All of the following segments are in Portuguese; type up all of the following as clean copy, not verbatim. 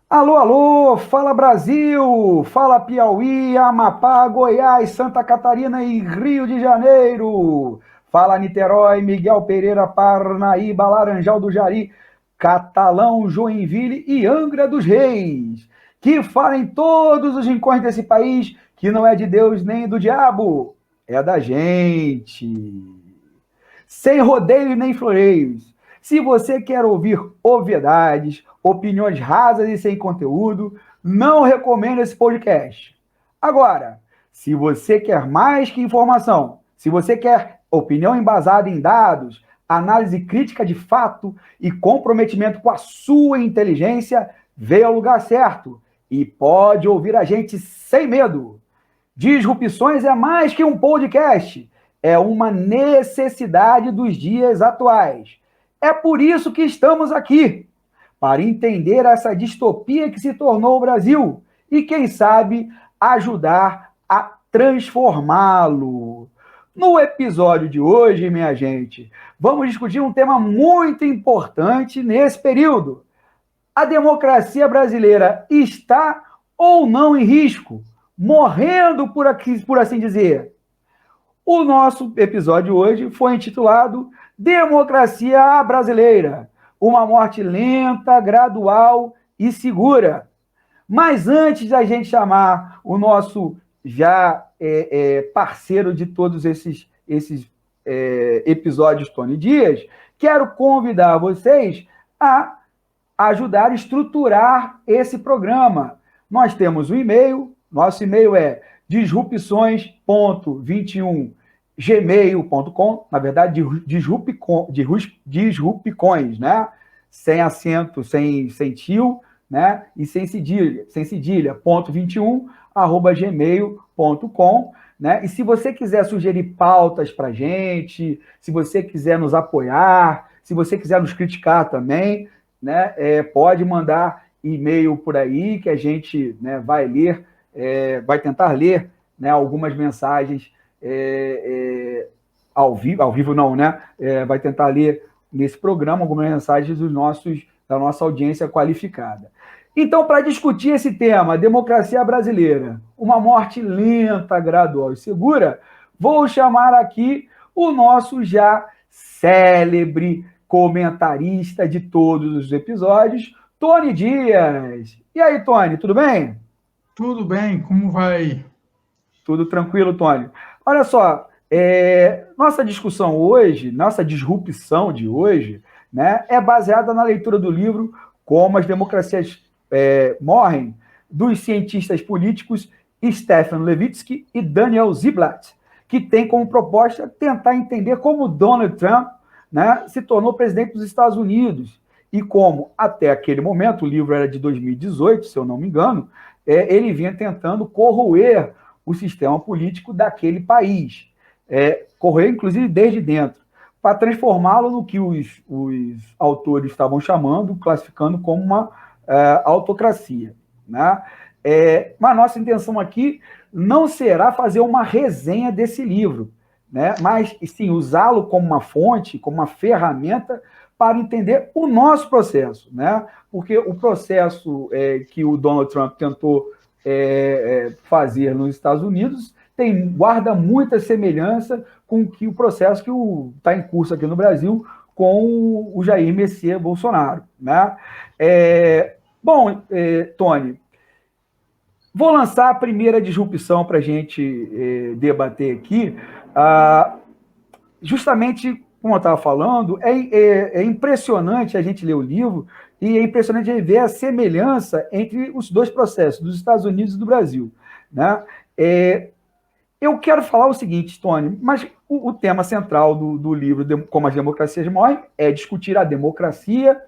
Alô, alô, fala Brasil, fala Piauí, Amapá, Goiás, Santa Catarina e Rio de Janeiro. Fala Niterói, Miguel Pereira, Parnaíba, Laranjal do Jari, Catalão, Joinville e Angra dos Reis. Que fala em todos os rincões desse país que não é de Deus nem do diabo, é da gente. Sem rodeio nem floreios. Se você quer ouvir obviedades, opiniões rasas e sem conteúdo, não recomendo esse podcast. Agora, se você quer mais que informação, se você quer opinião embasada em dados, análise crítica de fato e comprometimento com a sua inteligência, veio ao lugar certo e pode ouvir a gente sem medo. Disrupções é mais que um podcast, é uma necessidade dos dias atuais. É por isso que estamos aqui, para entender essa distopia que se tornou o Brasil e, quem sabe, ajudar a transformá-lo. No episódio de hoje, minha gente, vamos discutir um tema muito importante nesse período. A democracia brasileira está ou não em risco? Morrendo, por assim dizer. O nosso episódio hoje foi intitulado Democracia Brasileira, uma morte lenta, gradual e segura. Mas antes da gente chamar o nosso já parceiro de todos esses episódios, Tony Dias, quero convidar vocês a ajudar a estruturar esse programa. Nós temos um e-mail, nosso e-mail é disrupções.21gmail.com, na verdade, disrupcões, né? Sem acento, sem tio, né? E sem cedilha, ponto 21, arroba gmail.com, né? E se você quiser sugerir pautas para gente, se você quiser nos apoiar, se você quiser nos criticar também, né, pode mandar e-mail por aí que a gente, né, vai ler, vai tentar ler, né, algumas mensagens ao vivo não, né? Vai tentar ler nesse programa algumas mensagens da nossa audiência qualificada. Então, para discutir esse tema, democracia brasileira, uma morte lenta, gradual e segura, vou chamar aqui o nosso já célebre comentarista de todos os episódios, Tony Dias. E aí, Tony, tudo bem? Tudo bem, como vai? Tudo tranquilo, Tony. Olha só, nossa discussão hoje, nossa disrupção de hoje, né, é baseada na leitura do livro Como as Democracias Morrem, dos cientistas políticos Stefan Levitsky e Daniel Ziblatt, que tem como proposta tentar entender como Donald Trump, né, se tornou presidente dos Estados Unidos e como, até aquele momento, o livro era de 2018, se eu não me engano, ele vinha tentando corroer o sistema político daquele país, correr inclusive desde dentro, para transformá-lo no que os autores estavam chamando, classificando como uma autocracia. Né? Mas nossa intenção aqui não será fazer uma resenha desse livro, né? Mas sim usá-lo como uma fonte, como uma ferramenta para entender o nosso processo, né? Porque o processo que o Donald Trump tentou fazer nos Estados Unidos guarda muita semelhança com o processo que está em curso aqui no Brasil com o Jair Messias Bolsonaro. Né? Bom, Tony, vou lançar a primeira disrupção para a gente debater aqui. Justamente, como eu estava falando, é impressionante a gente ler o livro e é impressionante ver a semelhança entre os dois processos, dos Estados Unidos e do Brasil. Né? Eu quero falar o seguinte, Tony, mas o tema central do livro Como as Democracias Morrem é discutir a democracia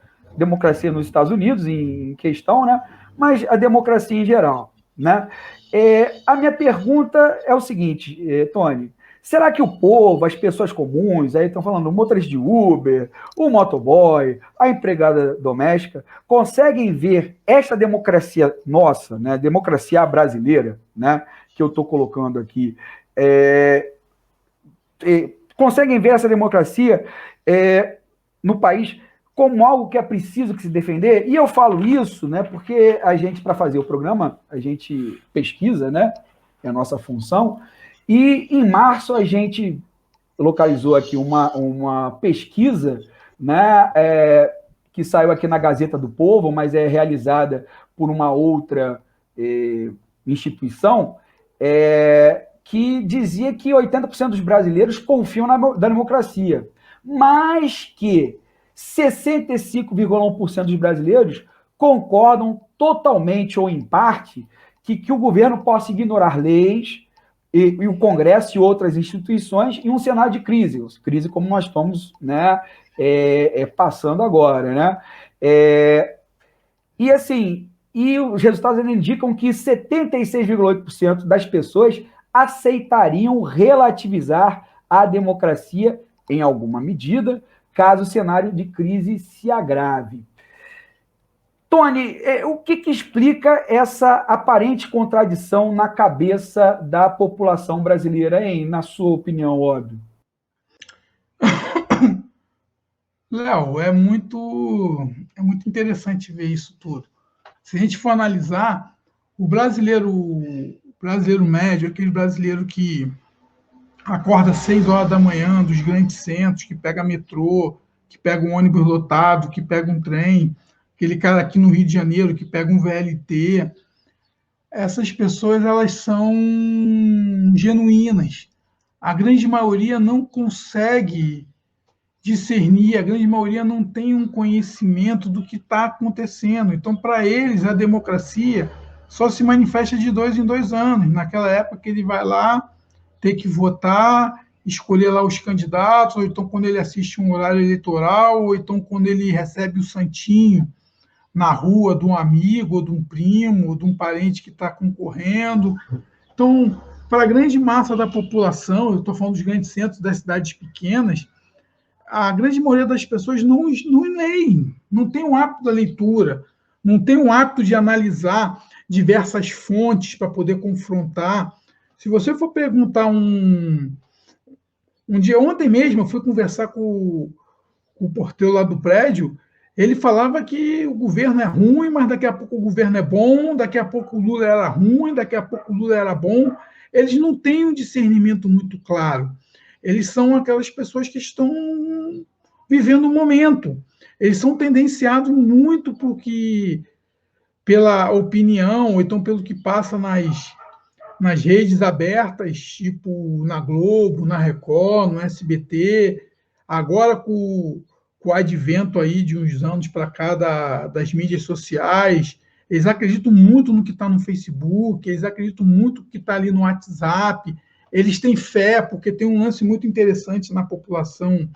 nos Estados Unidos em questão, né? Mas a democracia em geral. Né? A minha pergunta é o seguinte, Tony, será que o povo, as pessoas comuns, aí estão falando o motorista de Uber, o motoboy, a empregada doméstica, conseguem ver esta democracia nossa, né, democracia brasileira, né, que eu estou colocando aqui, conseguem ver essa democracia no país como algo que é preciso que se defender, e eu falo isso, né, porque a gente, para fazer o programa, a gente pesquisa, né, é a nossa função, e em março a gente localizou aqui uma pesquisa, né, que saiu aqui na Gazeta do Povo, mas é realizada por uma outra instituição, que dizia que 80% dos brasileiros confiam na democracia, mas que 65,1% dos brasileiros concordam totalmente ou em parte que o governo possa ignorar leis e o Congresso e outras instituições em um cenário de crise como nós estamos, né, passando agora, né? E assim, e os resultados indicam que 76,8% das pessoas aceitariam relativizar a democracia em alguma medida, caso o cenário de crise se agrave. Tony, o que explica essa aparente contradição na cabeça da população brasileira, hein? Na sua opinião, óbvio. Léo, é muito interessante ver isso tudo. Se a gente for analisar, o brasileiro médio, aquele brasileiro que acorda às 6 horas da manhã dos grandes centros, que pega metrô, que pega um ônibus lotado, que pega um trem, aquele cara aqui no Rio de Janeiro que pega um VLT, essas pessoas elas são genuínas. A grande maioria não consegue discernir, a grande maioria não tem um conhecimento do que está acontecendo. Então, para eles, a democracia só se manifesta de 2 em 2 anos. Naquela época que ele vai lá ter que votar, escolher lá os candidatos, ou então quando ele assiste um horário eleitoral, ou então quando ele recebe o santinho na rua de um amigo, ou de um primo, ou de um parente que está concorrendo. Então, para a grande massa da população, eu estou falando dos grandes centros das cidades pequenas, a grande maioria das pessoas não leem, não tem o hábito da leitura, não tem o hábito de analisar diversas fontes para poder confrontar. Se você for perguntar um dia, ontem mesmo, eu fui conversar com o porteiro lá do prédio, ele falava que o governo é ruim, mas daqui a pouco o governo é bom, daqui a pouco o Lula era ruim, daqui a pouco o Lula era bom. Eles não têm um discernimento muito claro. Eles são aquelas pessoas que estão vivendo o momento. Eles são tendenciados muito pela opinião, ou então pelo que passa nas redes abertas, tipo na Globo, na Record, no SBT. Agora, com o advento aí de uns anos para cá das mídias sociais, eles acreditam muito no que está no Facebook, eles acreditam muito no que está ali no WhatsApp, eles têm fé, porque tem um lance muito interessante na população,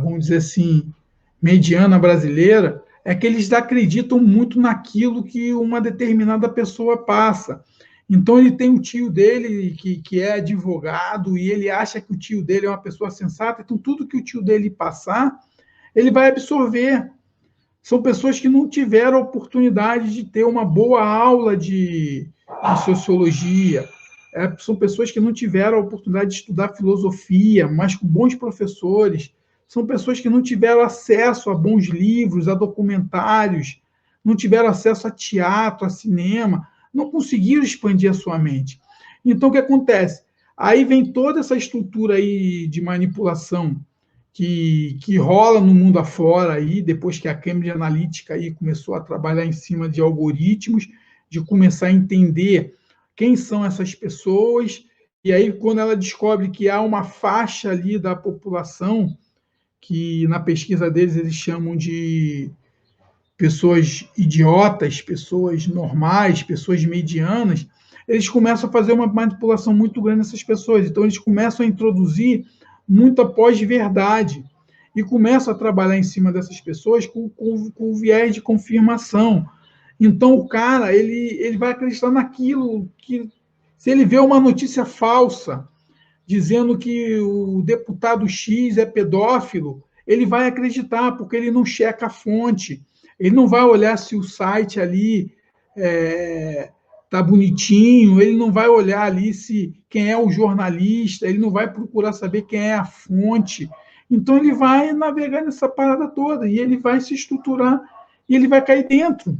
vamos dizer assim, mediana brasileira, é que eles acreditam muito naquilo que uma determinada pessoa passa. Então, ele tem o tio dele que é advogado e ele acha que o tio dele é uma pessoa sensata, então tudo que o tio dele passar, ele vai absorver. São pessoas que não tiveram a oportunidade de ter uma boa aula de sociologia, são pessoas que não tiveram a oportunidade de estudar filosofia, mas com bons professores, são pessoas que não tiveram acesso a bons livros, a documentários, não tiveram acesso a teatro, a cinema, não conseguiram expandir a sua mente. Então, o que acontece? Aí vem toda essa estrutura aí de manipulação que rola no mundo afora, aí, depois que a Cambridge Analytica aí começou a trabalhar em cima de algoritmos, de começar a entender quem são essas pessoas, e aí quando ela descobre que há uma faixa ali da população, que na pesquisa deles eles chamam de pessoas idiotas, pessoas normais, pessoas medianas, eles começam a fazer uma manipulação muito grande nessas pessoas. Então, eles começam a introduzir muita pós-verdade e começam a trabalhar em cima dessas pessoas com viés de confirmação. Então, o cara ele vai acreditar naquilo que, se ele vê uma notícia falsa dizendo que o deputado X é pedófilo, ele vai acreditar, porque ele não checa a fonte. Ele não vai olhar se o site ali tá bonitinho, ele não vai olhar ali se quem é o jornalista, ele não vai procurar saber quem é a fonte. Então ele vai navegar nessa parada toda, e ele vai se estruturar, e ele vai cair dentro.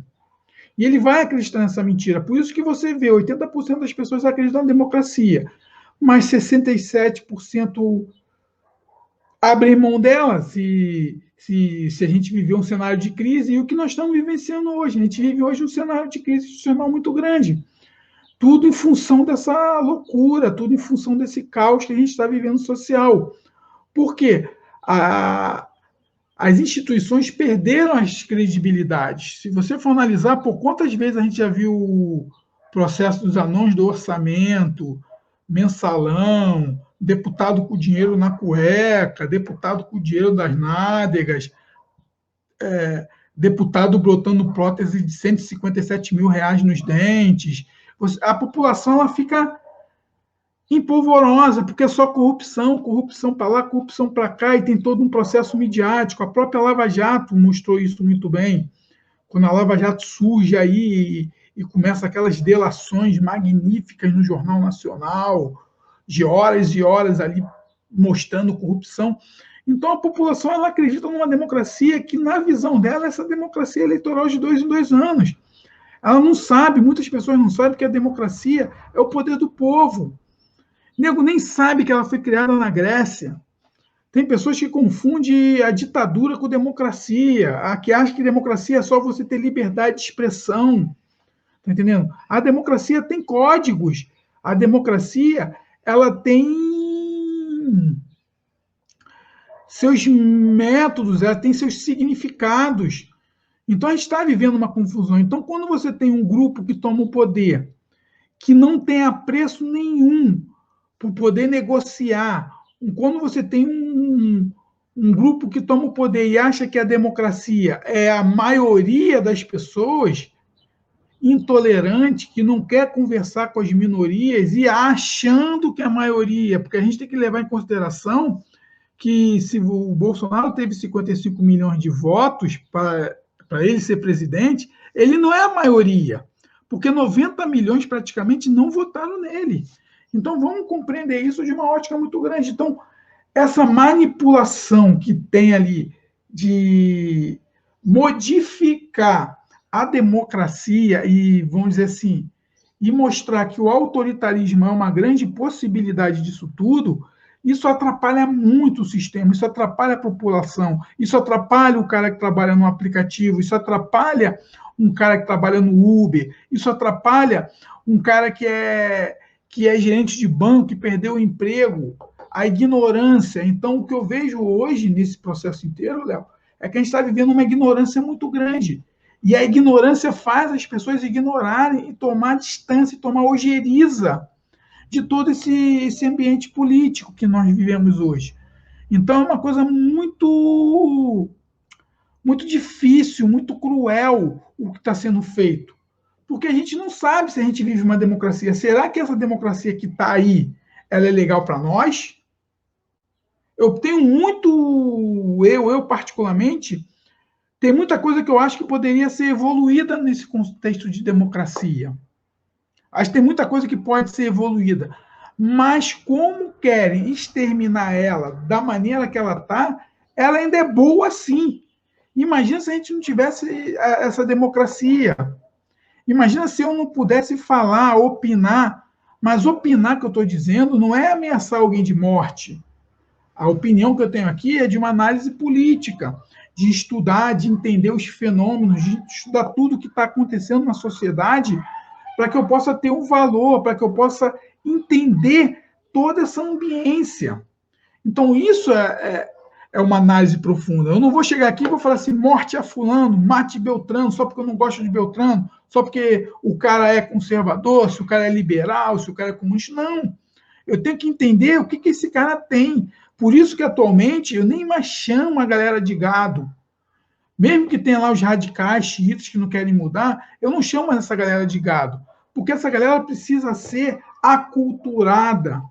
E ele vai acreditar nessa mentira. Por isso que você vê 80% das pessoas acreditam na democracia, mas 67% abrem mão dela se a gente viver um cenário de crise, e o que nós estamos vivenciando hoje. A gente vive hoje um cenário de crise institucional muito grande. Tudo em função dessa loucura, tudo em função desse caos que a gente está vivendo social. Por quê? As instituições perderam as credibilidades. Se você for analisar, por quantas vezes a gente já viu o processo dos anões do orçamento, mensalão, deputado com dinheiro na cueca, deputado com dinheiro das nádegas, deputado brotando prótese de 157 mil reais nos dentes. A população ela fica empolvorosa, porque é só corrupção, corrupção para lá, corrupção para cá, e tem todo um processo midiático. A própria Lava Jato mostrou isso muito bem. Quando a Lava Jato surge aí e começa aquelas delações magníficas no Jornal Nacional, de horas e horas ali mostrando corrupção. Então a população ela acredita numa democracia que, na visão dela, essa democracia eleitoral de 2 em 2 anos. Ela não sabe, muitas pessoas não sabem que a democracia é o poder do povo. Nego nem sabe que ela foi criada na Grécia. Tem pessoas que confundem a ditadura com democracia, que acham que democracia é só você ter liberdade de expressão. Tá entendendo? A democracia tem códigos. A democracia, ela tem seus métodos, ela tem seus significados. Então a gente está vivendo uma confusão. Então, quando você tem um grupo que toma o poder, que não tem apreço nenhum por poder negociar, quando você tem um grupo que toma o poder e acha que a democracia é a maioria das pessoas, intolerante, que não quer conversar com as minorias e achando que é a maioria, porque a gente tem que levar em consideração que se o Bolsonaro teve 55 milhões de votos para ele ser presidente, ele não é a maioria, porque 90 milhões praticamente não votaram nele. Então, vamos compreender isso de uma ótica muito grande. Então, essa manipulação que tem ali de modificar a democracia e, vamos dizer assim, e mostrar que o autoritarismo é uma grande possibilidade disso tudo, isso atrapalha muito o sistema, isso atrapalha a população, isso atrapalha o cara que trabalha no aplicativo, isso atrapalha um cara que trabalha no Uber, isso atrapalha um cara que é gerente de banco, que perdeu o emprego, a ignorância. Então, o que eu vejo hoje nesse processo inteiro, Léo, é que a gente está vivendo uma ignorância muito grande. E a ignorância faz as pessoas ignorarem e tomar distância, e tomar ojeriza de todo esse ambiente político que nós vivemos hoje. Então, é uma coisa muito, muito difícil, muito cruel o que está sendo feito. Porque a gente não sabe se a gente vive uma democracia. Será que essa democracia que está aí, ela é legal para nós? Eu tenho muito, eu particularmente, tem muita coisa que eu acho que poderia ser evoluída nesse contexto de democracia. Acho que tem muita coisa que pode ser evoluída. Mas como querem exterminar ela da maneira que ela está, ela ainda é boa sim. Imagina se a gente não tivesse essa democracia. Imagina se eu não pudesse falar, opinar, mas opinar que eu estou dizendo não é ameaçar alguém de morte. A opinião que eu tenho aqui é de uma análise política, de estudar, de entender os fenômenos, de estudar tudo que está acontecendo na sociedade, para que eu possa ter um valor, para que eu possa entender toda essa ambiência. Então, isso é uma análise profunda. Eu não vou chegar aqui e vou falar assim, morte a fulano, mate Beltrano, só porque eu não gosto de Beltrano, só porque o cara é conservador, se o cara é liberal, se o cara é comunista. Não. Eu tenho que entender o que esse cara tem. Por isso que, atualmente, eu nem mais chamo a galera de gado. Mesmo que tenha lá os radicais, xiitas, que não querem mudar, eu não chamo essa galera de gado. Porque essa galera precisa ser aculturada.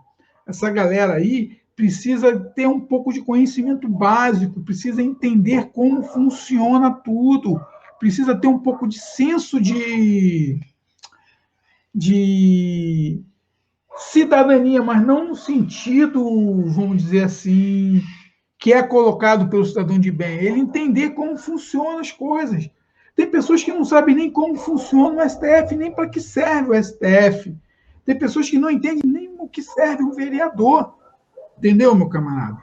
Essa galera aí precisa ter um pouco de conhecimento básico, precisa entender como funciona tudo, precisa ter um pouco de senso de cidadania, mas não no sentido, vamos dizer assim, que é colocado pelo cidadão de bem, ele entender como funcionam as coisas. Tem pessoas que não sabem nem como funciona o STF, nem para que serve o STF. Tem pessoas que não entendem nem o que serve um vereador. Entendeu, meu camarada?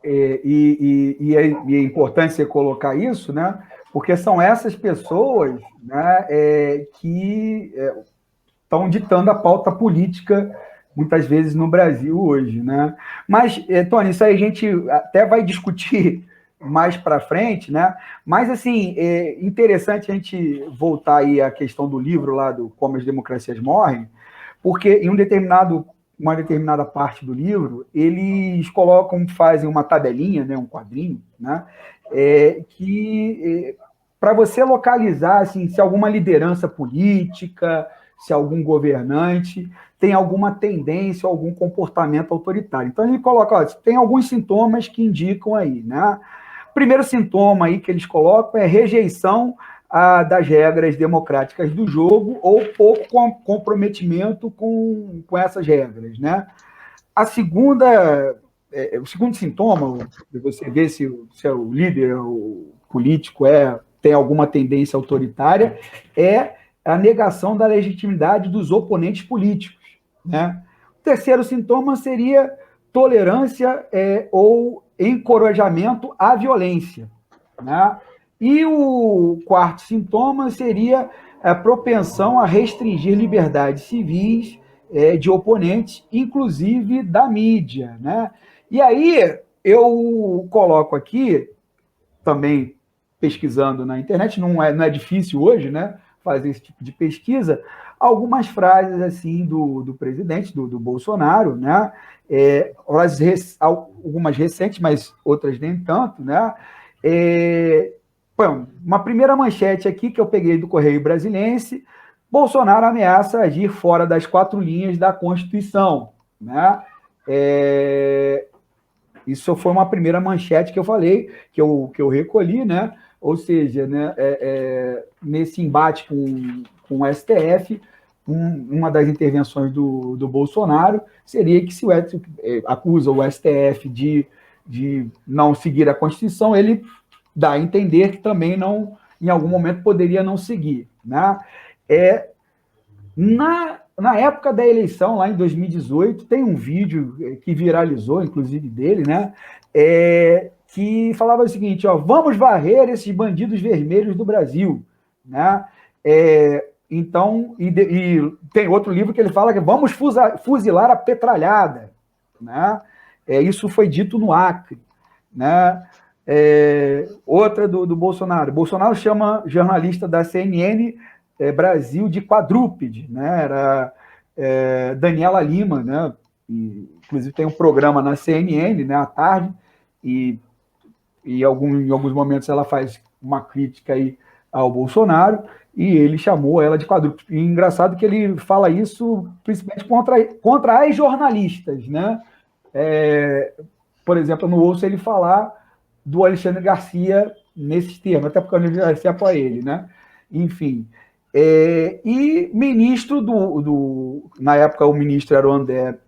E é importante você colocar isso, né? Porque são essas pessoas, né, que estão ditando a pauta política, muitas vezes, no Brasil hoje, né? Mas, Tony, isso aí a gente até vai discutir mais para frente, né? Mas, assim, é interessante a gente voltar aí à questão do livro lá do Como as Democracias Morrem, porque em uma determinada parte do livro, eles colocam, fazem uma tabelinha, né, um quadrinho, né, que para você localizar assim, se alguma liderança política, se algum governante tem alguma tendência, algum comportamento autoritário. Então ele coloca, ó, tem alguns sintomas que indicam aí, né? O primeiro sintoma aí que eles colocam é rejeição das regras democráticas do jogo ou pouco comprometimento com essas regras, né? A segunda, o segundo sintoma, você vê se o líder o político tem alguma tendência autoritária, é a negação da legitimidade dos oponentes políticos, né? O terceiro sintoma seria tolerância ou encorajamento à violência, né? E o quarto sintoma seria a propensão a restringir liberdades civis de oponentes, inclusive da mídia, né? E aí eu coloco aqui, também pesquisando na internet, não é difícil hoje, né, fazer esse tipo de pesquisa, algumas frases assim do presidente, do Bolsonaro, né? Algumas recentes, mas outras nem tanto, né? Uma primeira manchete aqui que eu peguei do Correio Brasiliense: Bolsonaro ameaça agir fora das 4 linhas da Constituição, né? Isso foi uma primeira manchete que eu falei, que eu recolhi, né? Ou seja, né, nesse embate com o STF, uma das intervenções do Bolsonaro seria que, se o STF acusa o STF de não seguir a Constituição, ele dá a entender que também não, em algum momento, poderia não seguir, né? Na época da eleição, lá em 2018, tem um vídeo que viralizou, inclusive dele, né? Que falava o seguinte, ó, vamos varrer esses bandidos vermelhos do Brasil, né? Então, e tem outro livro que ele fala que vamos fuzilar a petralhada, né? Isso foi dito no Acre, né? Outra do Bolsonaro. Bolsonaro chama jornalista da CNN Brasil de quadrúpede, né? Era Daniela Lima, né? E, inclusive tem um programa na CNN, né, à tarde, e em alguns momentos ela faz uma crítica aí ao Bolsonaro, e ele chamou ela de quadrúpede. E engraçado que ele fala isso principalmente contra as jornalistas, né? Por exemplo, eu não ouço ele falar do Alexandre Garcia nesses termos, até porque o Alexandre Garcia apoia ele, né? Enfim. E ministro na época o ministro era o André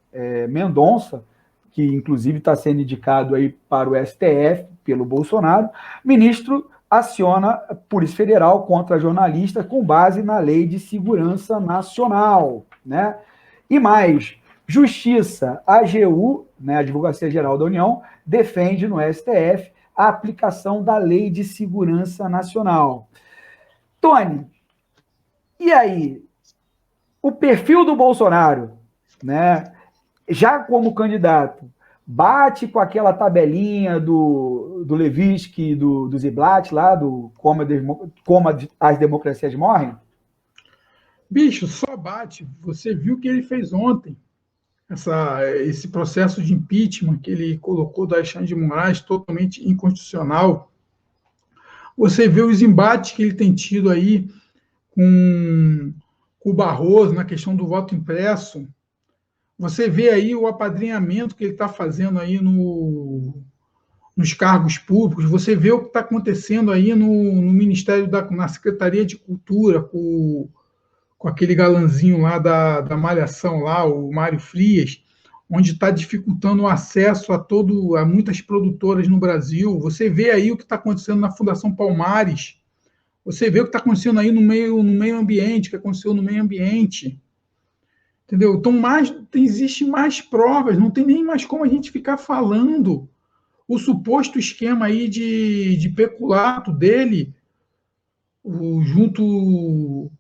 Mendonça, que inclusive está sendo indicado aí para o STF pelo Bolsonaro. Ministro aciona a Polícia Federal contra jornalistas com base na Lei de Segurança Nacional, né? E mais, Justiça, AGU, né, a Advocacia Geral da União, defende no STF a aplicação da Lei de Segurança Nacional. Tony, e aí? O perfil do Bolsonaro, né, já como candidato, bate com aquela tabelinha do Levinsky, do Ziblatt, lá, do Como as Democracias Morrem? Bicho, só bate. Você viu o que ele fez ontem. Esse processo de impeachment que ele colocou do Alexandre de Moraes totalmente inconstitucional. Você vê os embates que ele tem tido aí com o Barroso na questão do voto impresso. Você vê aí o apadrinhamento que ele está fazendo aí nos cargos públicos. Você vê o que está acontecendo aí no Ministério na Secretaria de Cultura, com aquele galanzinho lá da Malhação, lá, o Mário Frias. onde está dificultando o acesso a muitas produtoras no Brasil. Você vê aí o que está acontecendo na Fundação Palmares, você vê o que está acontecendo aí no meio ambiente, o que aconteceu no meio ambiente. Entendeu? Então, existe mais provas, não tem nem mais como a gente ficar falando. O suposto esquema aí de peculato dele, junto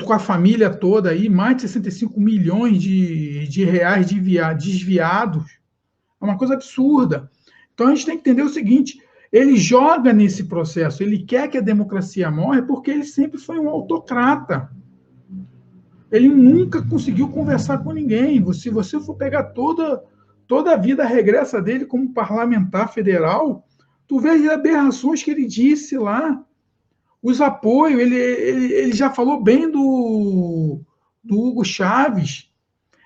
com a família toda, aí, mais de 65 milhões de reais desviados. É uma coisa absurda. Então, a gente tem que entender o seguinte, ele joga nesse processo, ele quer que a democracia morra porque ele sempre foi um autocrata. Ele nunca conseguiu conversar com ninguém. Se você for pegar toda a vida regressa dele como parlamentar federal, tu vê as aberrações que ele disse lá, os apoios, ele já falou bem do Hugo Chávez,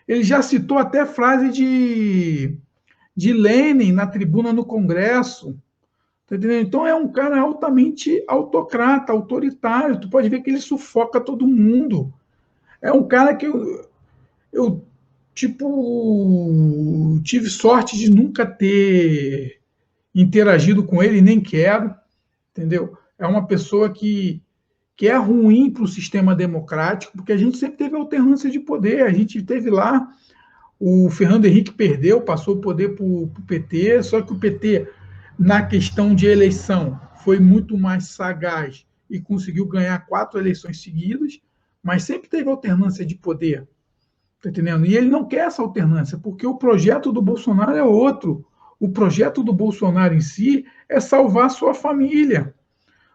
ele já citou até frase de Lenin na tribuna no Congresso. Tá entendendo? Então é um cara altamente autocrata, autoritário. Tu pode ver que ele sufoca todo mundo. É um cara que eu tive sorte de nunca ter interagido com ele, nem quero, entendeu? É uma pessoa que é ruim para o sistema democrático, porque a gente sempre teve alternância de poder. A gente teve lá, o Fernando Henrique perdeu, passou o poder para o PT, só que o PT, na questão de eleição, foi muito mais sagaz e conseguiu ganhar 4 eleições seguidas, mas sempre teve alternância de poder. Tá entendendo? E ele não quer essa alternância, porque o projeto do Bolsonaro é outro. O projeto do Bolsonaro em si é salvar a sua família.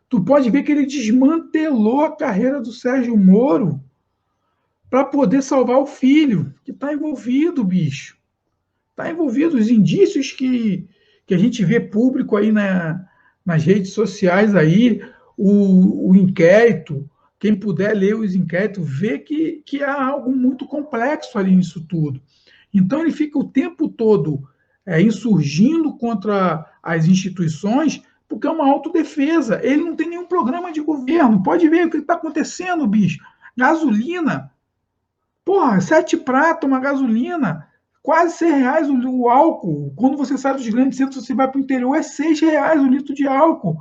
Tu pode ver que ele desmantelou a carreira do Sérgio Moro para poder salvar o filho, que está envolvido, bicho. Está envolvido. Os indícios que a gente vê público aí nas redes sociais, aí, o inquérito, quem puder ler os inquéritos, vê que há algo muito complexo ali nisso tudo. Então, ele fica o tempo todo insurgindo contra as instituições, porque é uma autodefesa. Ele não tem nenhum programa de governo. Pode ver o que está acontecendo, bicho. Gasolina. Porra, 7 pratos, uma gasolina. Quase R$6 o álcool. Quando você sai dos grandes centros, você vai para o interior, é R$6 o litro de álcool.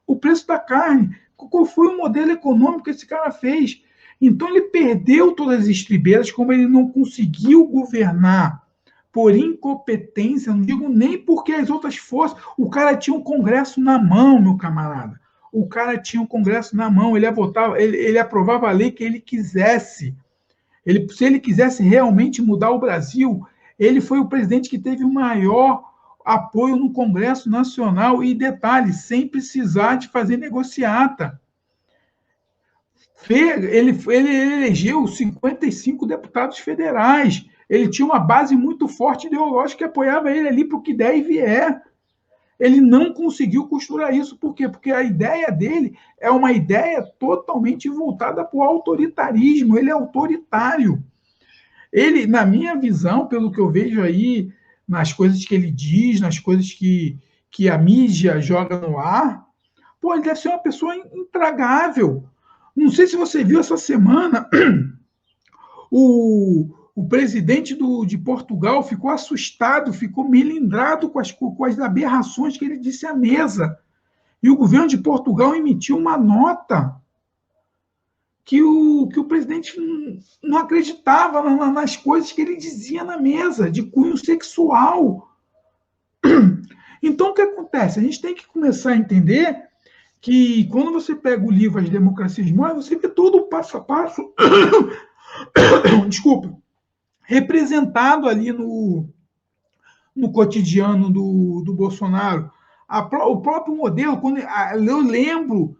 O preço da carne. Qual foi o modelo econômico que esse cara fez? Então, ele perdeu todas as estribeiras, como ele não conseguiu governar por incompetência, não digo nem porque as outras forças. O cara tinha um Congresso na mão, meu camarada. O cara tinha um Congresso na mão, ele aprovava a lei que ele quisesse. Se ele quisesse realmente mudar o Brasil, ele foi o presidente que teve o maior apoio no Congresso Nacional e, detalhe, sem precisar de fazer negociata. Ele elegeu 55 deputados federais. Ele tinha uma base muito forte ideológica que apoiava ele ali para o que der e vier. Ele não conseguiu costurar isso. Por quê? Porque a ideia dele é uma ideia totalmente voltada para o autoritarismo. Ele é autoritário. Ele, na minha visão, pelo que eu vejo aí, nas coisas que ele diz, nas coisas que a mídia joga no ar, pô, ele deve ser uma pessoa intragável. Não sei se você viu essa semana, o presidente de Portugal ficou assustado, ficou melindrado com as aberrações que ele disse à mesa. E o governo de Portugal emitiu uma nota que o presidente não acreditava nas coisas que ele dizia na mesa, de cunho sexual. Então, o que acontece? A gente tem que começar a entender que, quando você pega o livro As Democracias Morrem, você vê todo o passo a passo, desculpa, representado ali no cotidiano do Bolsonaro. O próprio modelo, quando eu lembro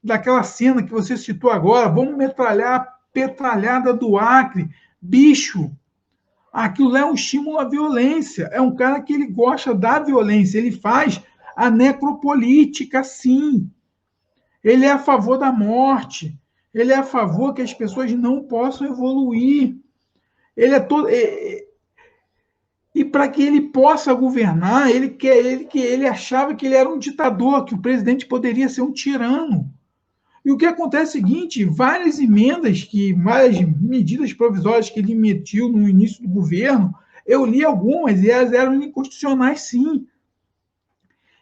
daquela cena que você citou agora, vamos metralhar a petralhada do Acre. Bicho, aquilo é um estímulo à violência. É um cara que ele gosta da violência. Ele faz a necropolítica, sim. Ele é a favor da morte. Ele é a favor que as pessoas não possam evoluir. Ele é todo... E para que ele possa governar, ele achava que ele era um ditador, que o presidente poderia ser um tirano. E o que acontece é o seguinte, várias medidas provisórias que ele emitiu no início do governo, Eu li algumas e elas eram inconstitucionais, sim.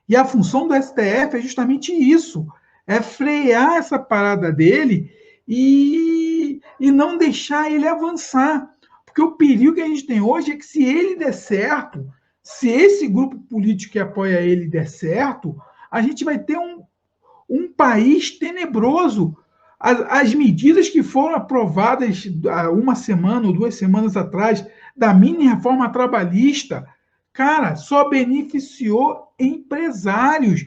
E a função do STF é justamente isso, é frear essa parada dele e não deixar ele avançar. Porque o perigo que a gente tem hoje é que se ele der certo, se esse grupo político que apoia ele der certo, a gente vai ter um país tenebroso. As medidas que foram aprovadas há uma semana ou 2 semanas atrás da mini reforma trabalhista, cara, só beneficiou empresários.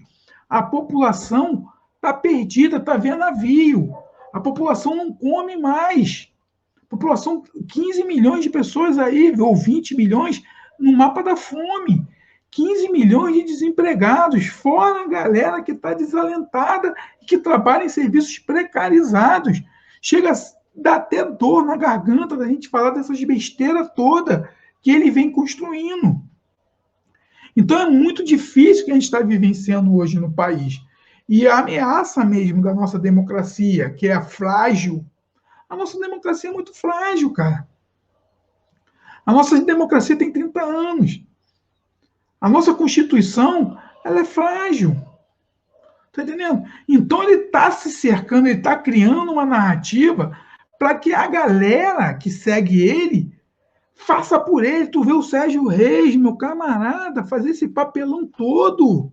A população está perdida, está vendo navio. A população não come mais. A população, 15 milhões de pessoas aí, ou 20 milhões, no mapa da fome. 15 milhões de desempregados, fora a galera que está desalentada e que trabalha em serviços precarizados. Chega a dar até dor na garganta da gente falar dessas besteiras toda que ele vem construindo. Então é muito difícil que a gente está vivenciando hoje no país. E a ameaça mesmo da nossa democracia, que é frágil, a nossa democracia é muito frágil, cara. A nossa democracia tem 30 anos. A nossa Constituição, ela é frágil. Tá entendendo? Então ele está se cercando, ele está criando uma narrativa para que a galera que segue ele faça por ele. Tu vê o Sérgio Reis, meu camarada, fazer esse papelão todo.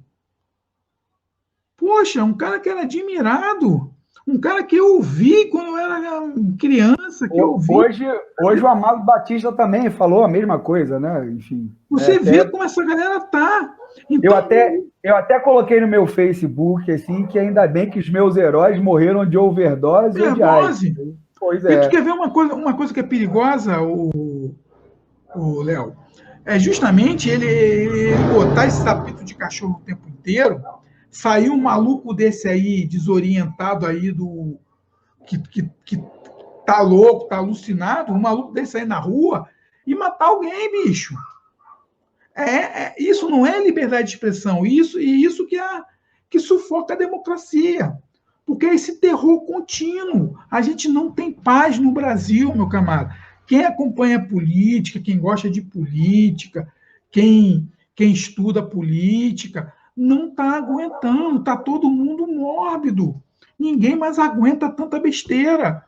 Poxa, um cara que era admirado. Um cara que eu ouvi quando eu era criança. Que eu ouvi. Hoje o Amado Batista também falou a mesma coisa, né? Enfim. Você vê como essa galera tá. Então, eu até coloquei no meu Facebook assim, que ainda bem que os meus heróis morreram de overdose ou de AIDS. Pois é. E tu quer ver uma coisa que é perigosa, o Léo? É justamente ele botar esse tapito de cachorro o tempo inteiro. Saiu um maluco desse aí, desorientado aí, que tá louco, tá alucinado, um maluco desse aí na rua e matar alguém, bicho. Isso não é liberdade de expressão, isso que sufoca a democracia. Porque é esse terror contínuo. A gente não tem paz no Brasil, meu camarada. Quem acompanha política, quem gosta de política, quem estuda política, não está aguentando, está todo mundo mórbido. Ninguém mais aguenta tanta besteira.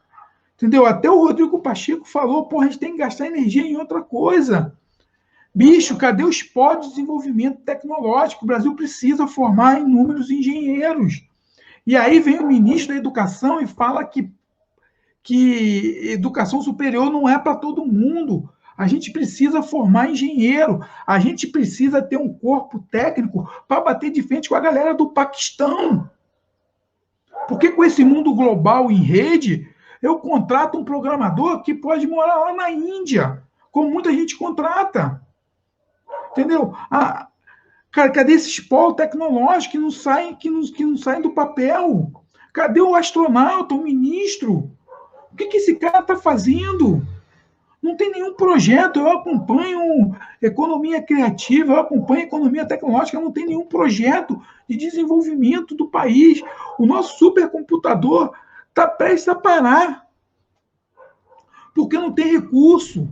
Entendeu? Até o Rodrigo Pacheco falou, a gente tem que gastar energia em outra coisa. Bicho, cadê os polos de desenvolvimento tecnológico? O Brasil precisa formar inúmeros engenheiros. E aí vem o ministro da Educação e fala que educação superior não é para todo mundo. A gente precisa formar engenheiro. A gente precisa ter um corpo técnico para bater de frente com a galera do Paquistão. Porque com esse mundo global em rede, eu contrato um programador que pode morar lá na Índia, como muita gente contrata. Entendeu? Cara, cadê esses polos tecnológicos que não saem do papel? Cadê o astronauta, o ministro? O que esse cara está fazendo? Não tem nenhum projeto. Eu acompanho economia criativa, eu acompanho economia tecnológica, não tem nenhum projeto de desenvolvimento do país. O nosso supercomputador está prestes a parar, porque não tem recurso.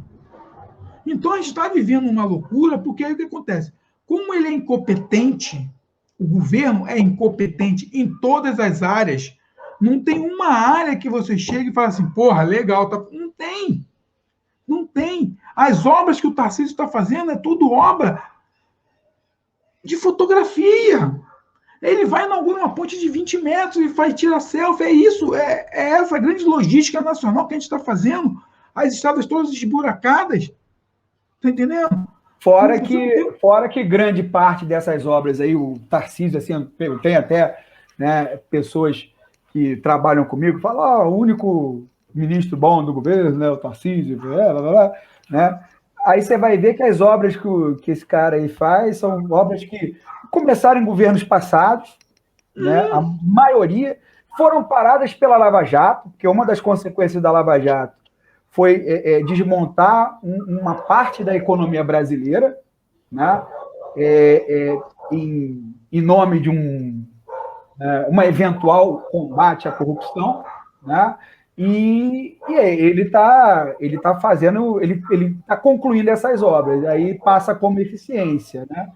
Então a gente está vivendo uma loucura, porque aí o que acontece? Como ele é incompetente, o governo é incompetente em todas as áreas, não tem uma área que você chega e fala assim, legal, tá... Não tem. Não tem. As obras que o Tarcísio está fazendo é tudo obra de fotografia. Ele vai inaugurar uma ponte de 20 metros e tira selfie. É isso, é essa grande logística nacional que a gente está fazendo. As estradas todas esburacadas. Tá entendendo? Fora que grande parte dessas obras aí, o Tarcísio, assim, tem até, né, pessoas que trabalham comigo, falam, o único ministro bom do governo, né, o Tarcísio, blá, blá, blá, né? Aí você vai ver que as obras que esse cara aí faz são obras que começaram em governos passados, né? A maioria foram paradas pela Lava Jato, porque uma das consequências da Lava Jato foi desmontar uma parte da economia brasileira, né? Em nome de uma eventual combate à corrupção, né? ele tá fazendo, ele tá concluindo essas obras, aí passa como eficiência, né?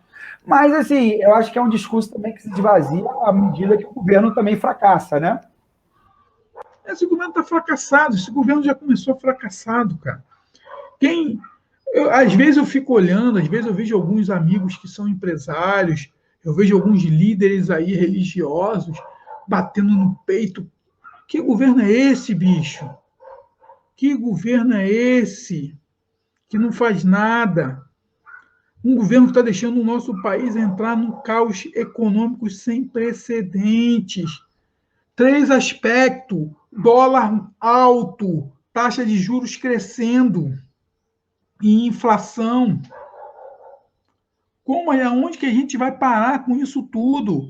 Mas, assim, eu acho que é um discurso também que se esvazia à medida que o governo também fracassa, né? Esse governo está fracassado, esse governo já começou fracassado, cara. Às vezes eu fico olhando, às vezes eu vejo alguns amigos que são empresários, eu vejo alguns líderes aí religiosos batendo no peito. Que governo é esse, bicho? Que governo é esse que não faz nada? Um governo que está deixando o nosso país entrar num caos econômico sem precedentes. Três aspectos: dólar alto, taxa de juros crescendo e inflação. Como é aonde que a gente vai parar com isso tudo?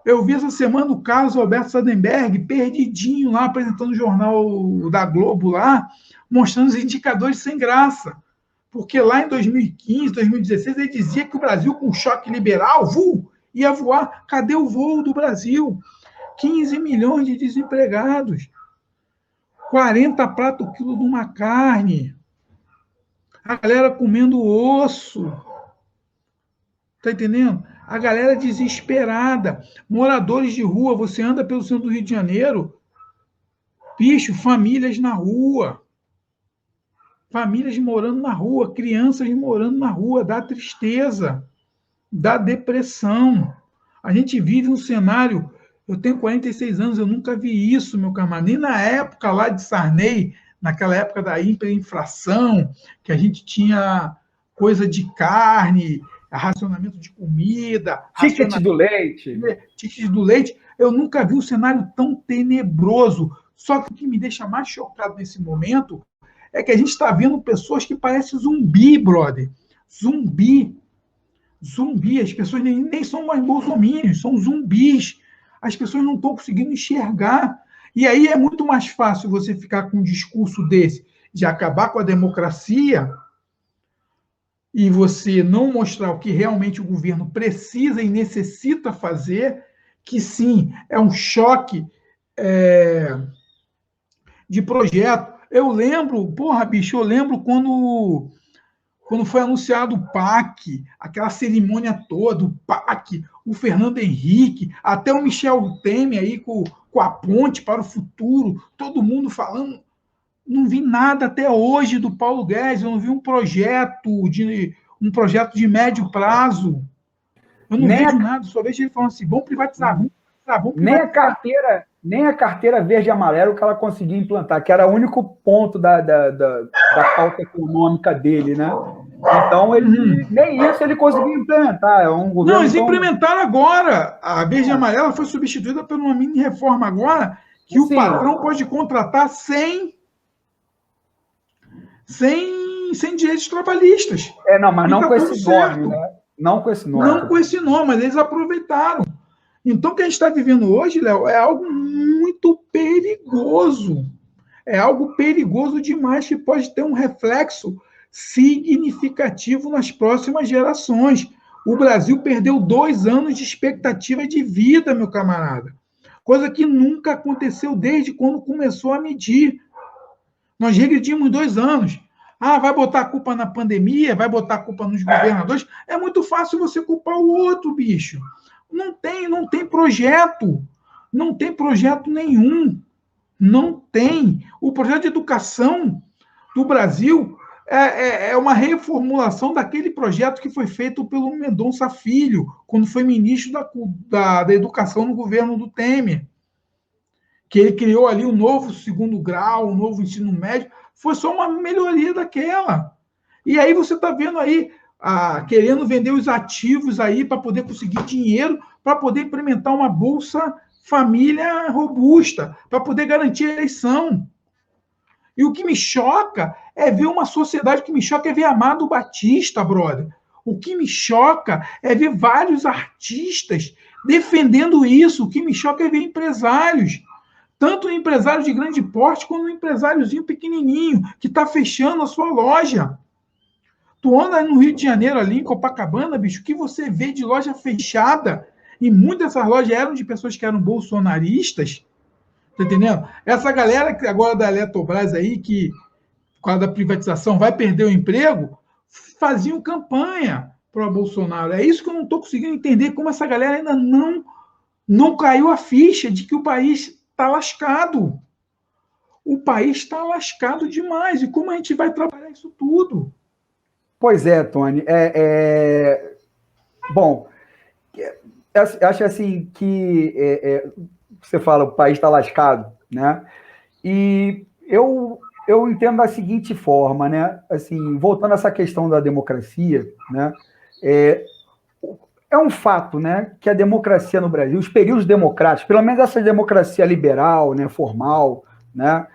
Eu vi essa semana o Carlos Alberto Sadenberg perdidinho lá, apresentando o jornal da Globo lá, mostrando os indicadores sem graça. Porque lá em 2015, 2016, ele dizia que o Brasil, com choque liberal, ia voar. Cadê o voo do Brasil? 15 milhões de desempregados. 40 pratos quilo de uma carne. A galera comendo osso. Tá entendendo? A galera desesperada. Moradores de rua, você anda pelo centro do Rio de Janeiro, bicho, famílias na rua. Famílias morando na rua, crianças morando na rua, dá tristeza, dá depressão. A gente vive um cenário. Eu tenho 46 anos, eu nunca vi isso, meu camarada. Nem na época lá de Sarney, naquela época da hiperinflação, que a gente tinha coisa de carne, racionamento de comida, Ticket do leite. ticket do leite. Eu nunca vi um cenário tão tenebroso. Só que o que me deixa mais chocado nesse momento é que a gente está vendo pessoas que parecem zumbi, brother. Zumbi. Zumbi. As pessoas nem são mais bolsominions, são zumbis. As pessoas não estão conseguindo enxergar. E aí é muito mais fácil você ficar com um discurso desse, de acabar com a democracia, e você não mostrar o que realmente o governo precisa e necessita fazer, que sim, é um choque de projeto. Eu lembro, porra, bicho, eu lembro quando foi anunciado o PAC, aquela cerimônia toda, o PAC, o Fernando Henrique, até o Michel Temer aí com a ponte para o futuro, todo mundo falando. Não vi nada até hoje do Paulo Guedes, eu não vi um projeto de médio prazo. Eu não vejo nada, só vejo ele falando assim, vamos privatizar, vamos privatizar. Nem a carteira verde e amarelo que ela conseguia implantar, que era o único ponto da pauta econômica dele, né? Então, nem isso ele conseguiu implementar. É um governo. Não, eles implementaram agora. A verde e amarela foi substituída por uma mini reforma agora, que o patrão pode contratar sem direitos trabalhistas. Não, mas não tá com esse nome, né? Não com esse nome. Não com esse nome, mas eles aproveitaram. Então, o que a gente está vivendo hoje, Léo, é algo muito perigoso. É algo perigoso demais que pode ter um reflexo significativo nas próximas gerações. O Brasil perdeu 2 anos de expectativa de vida, meu camarada. Coisa que nunca aconteceu desde quando começou a medir. Nós regredimos 2 anos. Vai botar a culpa na pandemia, vai botar a culpa nos governadores. É muito fácil você culpar o outro, bicho. Não tem projeto. Não tem projeto nenhum. Não tem. O projeto de educação do Brasil é uma reformulação daquele projeto que foi feito pelo Mendonça Filho, quando foi ministro da Educação no governo do Temer. Que ele criou ali um novo segundo grau, um novo ensino médio, foi só uma melhoria daquela. E aí você está vendo aí, querendo vender os ativos aí para poder conseguir dinheiro, para poder implementar uma Bolsa Família robusta, para poder garantir a eleição. E o que me choca é ver uma sociedade, o que me choca é ver Amado Batista, brother. O que me choca é ver vários artistas defendendo isso. O que me choca é ver empresários, tanto um empresário de grande porte quanto um empresáriozinho pequenininho, que está fechando a sua loja. Tu anda no Rio de Janeiro, ali em Copacabana, bicho, o que você vê de loja fechada, e muitas dessas lojas eram de pessoas que eram bolsonaristas, Tá entendendo? Essa galera que agora da Eletrobras aí, que por causa da privatização vai perder o emprego, faziam campanha para o Bolsonaro. É isso que eu não estou conseguindo entender, como essa galera ainda não caiu a ficha de que o país está lascado. O país está lascado demais. E como a gente vai trabalhar isso tudo? Pois é, Tony. Bom, acho assim que você fala o país está lascado, né? E eu entendo da seguinte forma, né? Assim, voltando a essa questão da democracia, né? É um fato, né, que a democracia no Brasil, os períodos democráticos, pelo menos essa democracia liberal, né, formal, né,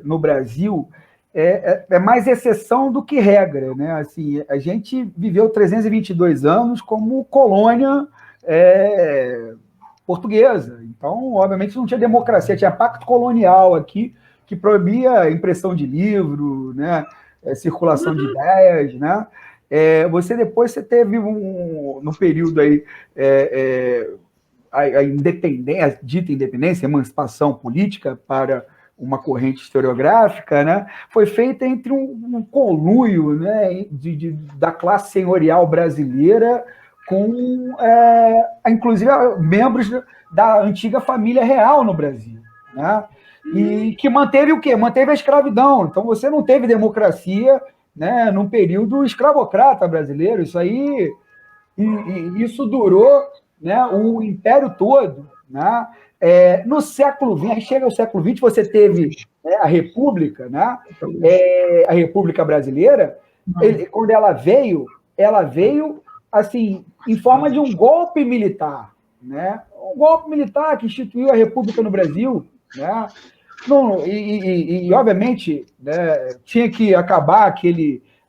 no Brasil, é mais exceção do que regra, né? Assim, a gente viveu 322 anos como colônia portuguesa, então, obviamente, não tinha democracia, tinha pacto colonial aqui que proibia a impressão de livro, né, circulação de ideias, né? Você teve no período aí a independência, a dita independência, emancipação política para uma corrente historiográfica, né, foi feita entre um conluio, né, da classe senhorial brasileira com, inclusive, membros da antiga família real no Brasil, né, e que manteve o quê? Manteve a escravidão. Então, você não teve democracia, né, num período escravocrata brasileiro. Isso durou, né, o império todo, né? No século XX, aí chega o século XX, você teve a República, né? A República Brasileira. Quando ela veio assim em forma de um golpe militar, né? Um golpe militar que instituiu a República no Brasil, né? Não, obviamente, né, tinha que acabar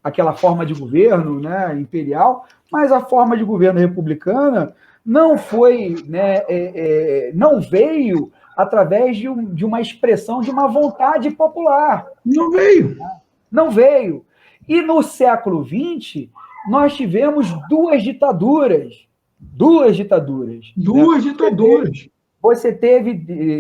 aquela forma de governo, né, imperial, mas a forma de governo republicana não foi, né, não veio através de uma expressão de uma vontade popular. Não veio. Não veio. E no século XX, nós tivemos duas ditaduras. Duas ditaduras. Duas ditaduras. Você teve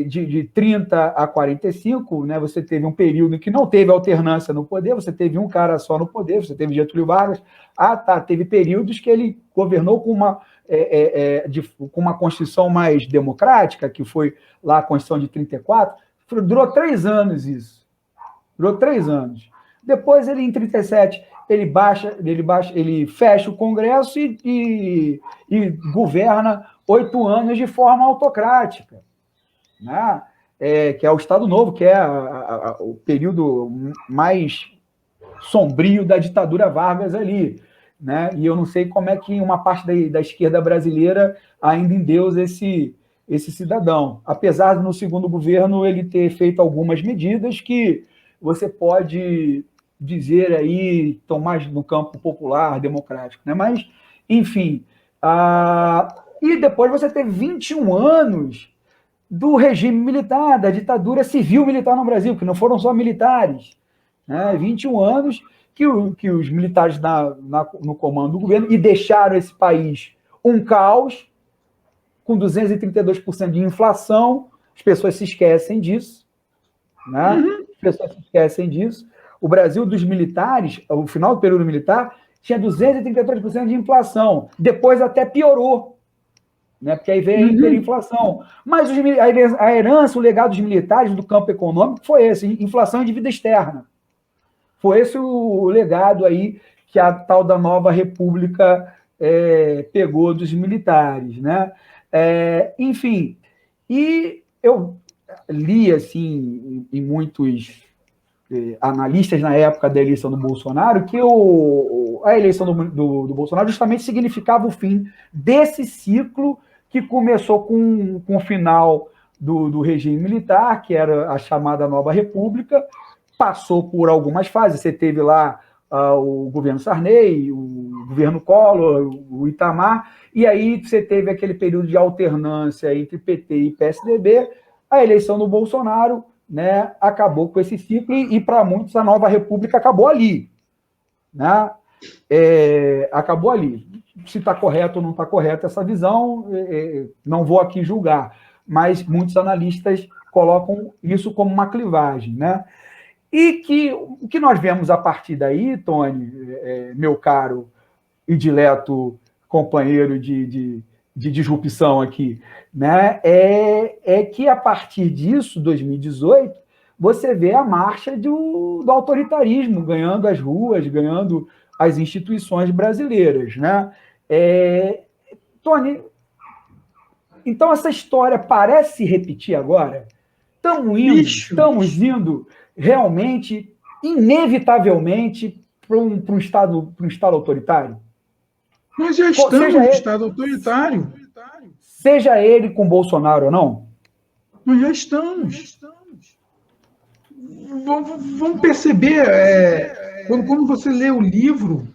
de 30 a 45, né, você teve um período em que não teve alternância no poder, você teve um cara só no poder, você teve Getúlio Vargas. Teve períodos que ele governou com uma Constituição mais democrática, que foi lá a Constituição de 34, durou 3 anos isso. Durou 3 anos. Depois, em 37, ele fecha o Congresso e governa 8 anos de forma autocrática, né? Que é o Estado Novo, que é o período mais sombrio da ditadura Vargas ali, né? E eu não sei como é que uma parte da esquerda brasileira ainda endeusa esse cidadão, apesar de no segundo governo ele ter feito algumas medidas que você pode dizer aí estão mais no campo popular, democrático, né? Mas, enfim, e depois você teve 21 anos do regime militar, da ditadura civil-militar no Brasil, que não foram só militares, né? 21 anos que os militares no comando do governo e deixaram esse país um caos, com 232% de inflação. As pessoas se esquecem disso, né? As pessoas se esquecem disso. O Brasil dos militares, no final do período militar, tinha 233% de inflação. Depois até piorou, né? Porque aí veio a hiperinflação. Mas a herança, o legado dos militares do campo econômico foi esse, inflação e dívida externa. Foi esse o legado aí que a tal da nova república pegou dos militares, né? Enfim, e eu li assim em muitos analistas na época da eleição do Bolsonaro que a eleição do Bolsonaro justamente significava o fim desse ciclo que começou com o final do regime militar, que era a chamada Nova República, passou por algumas fases. Você teve lá o governo Sarney, o governo Collor, o Itamar, e aí você teve aquele período de alternância entre PT e PSDB. A eleição do Bolsonaro, né, acabou com esse ciclo e para muitos a Nova República acabou ali, né? Acabou ali. Se está correto ou não está correto essa visão, não vou aqui julgar, mas muitos analistas colocam isso como uma clivagem, né? E que o que nós vemos a partir daí, Tony, meu caro e dileto companheiro de disrupção aqui, né? É que a partir disso, 2018, você vê a marcha do autoritarismo ganhando as ruas, ganhando as instituições brasileiras, né? Tony, então essa história parece se repetir agora? Estamos indo realmente, inevitavelmente, para um estado autoritário? Nós já estamos no estado autoritário. Seja ele com Bolsonaro ou não? Nós já estamos. Vamos perceber, quando você lê o livro,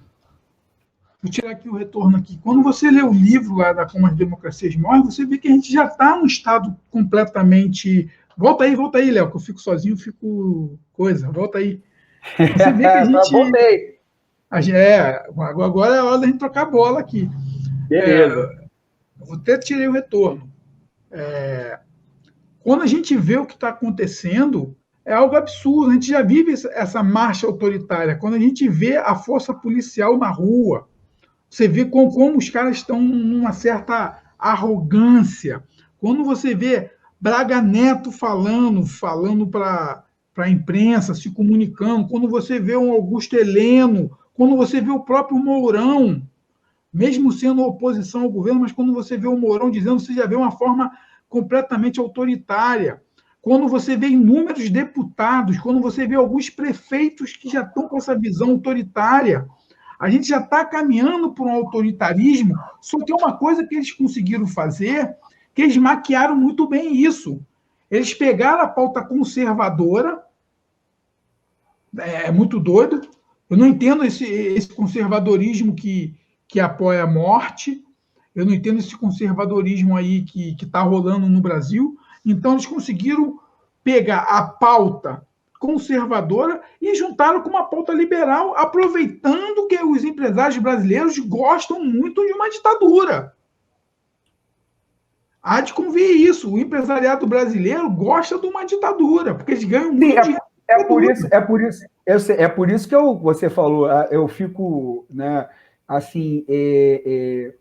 vou tirar aqui o retorno aqui, quando você lê o livro lá da Como as Democracias Morrem, você vê que a gente já está num estado completamente... Volta aí, Léo, que eu fico sozinho, fico coisa, volta aí. Você vê que a gente... Voltei. Agora é a hora da gente trocar a bola aqui. Beleza. Eu até tirei o retorno. Quando a gente vê o que está acontecendo, é algo absurdo. A gente já vive essa marcha autoritária. Quando a gente vê a força policial na rua, você vê como os caras estão numa certa arrogância. Quando você vê Braga Neto falando para a imprensa, se comunicando, quando você vê um Augusto Heleno, quando você vê o próprio Mourão, mesmo sendo oposição ao governo, mas quando você vê o Mourão dizendo, você já vê uma forma completamente autoritária. Quando você vê inúmeros deputados, quando você vê alguns prefeitos que já estão com essa visão autoritária, a gente já está caminhando para um autoritarismo, só que é uma coisa que eles conseguiram fazer, que eles maquiaram muito bem isso. Eles pegaram a pauta conservadora, é muito doido, eu não entendo esse conservadorismo que apoia a morte, eu não entendo esse conservadorismo aí que está rolando no Brasil. Então, eles conseguiram pegar a pauta conservadora e juntaram com uma pauta liberal, aproveitando que os empresários brasileiros gostam muito de uma ditadura. Há de convir isso. O empresariado brasileiro gosta de uma ditadura, porque eles ganham muito dinheiro. É por isso que você falou, eu fico, né, assim,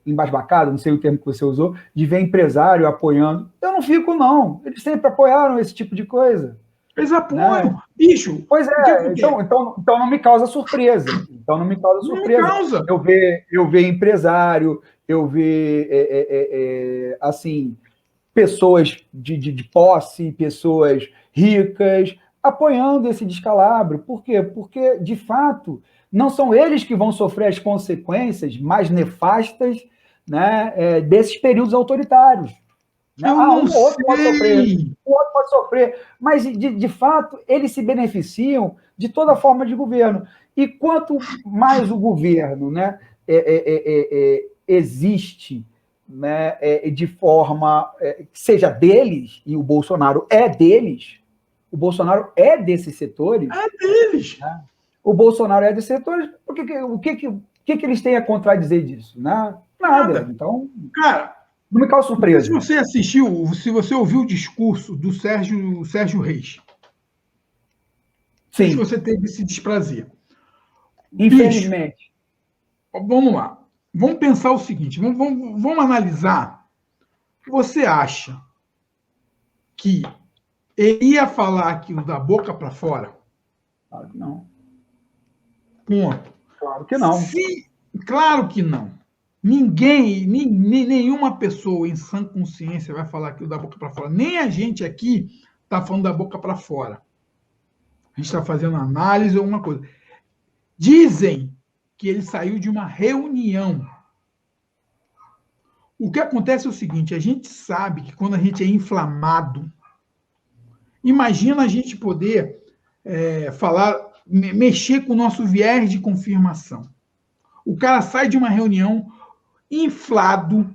embasbacado, não sei o termo que você usou, de ver empresário apoiando. Eu não fico, não. Eles sempre apoiaram esse tipo de coisa. Eles apoiam. Né? Bicho. Pois é, então não me causa surpresa. Então não me causa surpresa. Não me causa. Eu ver empresário, eu ver, assim, pessoas de posse, pessoas ricas, apoiando esse descalabro. Por quê? Porque, de fato, não são eles que vão sofrer as consequências mais nefastas, né, desses períodos autoritários. Né? O outro pode sofrer, mas, de fato, eles se beneficiam de toda forma de governo. E quanto mais o governo, né, existe, né, de forma que seja deles, e o Bolsonaro é deles, o Bolsonaro é desses setores. É deles. Né? O Bolsonaro é desses setores, o que eles têm a contradizer disso? Né? Nada. Então, cara, não me causa surpresa. Se você assistiu, se você ouviu o discurso do Sérgio Reis, sim. Se você teve esse desprazer. Infelizmente. Bicho, vamos lá. Vamos pensar o seguinte, vamos analisar. Você acha que ele ia falar aquilo da boca para fora? Claro que não. Ponto. Claro que não. Claro que não. Nenhuma pessoa em sã consciência vai falar aquilo da boca para fora. Nem a gente aqui está falando da boca para fora. A gente está fazendo análise ou alguma coisa. Dizem que ele saiu de uma reunião. O que acontece é o seguinte, a gente sabe que quando a gente é inflamado, imagina a gente poder mexer com o nosso viés de confirmação. O cara sai de uma reunião inflado,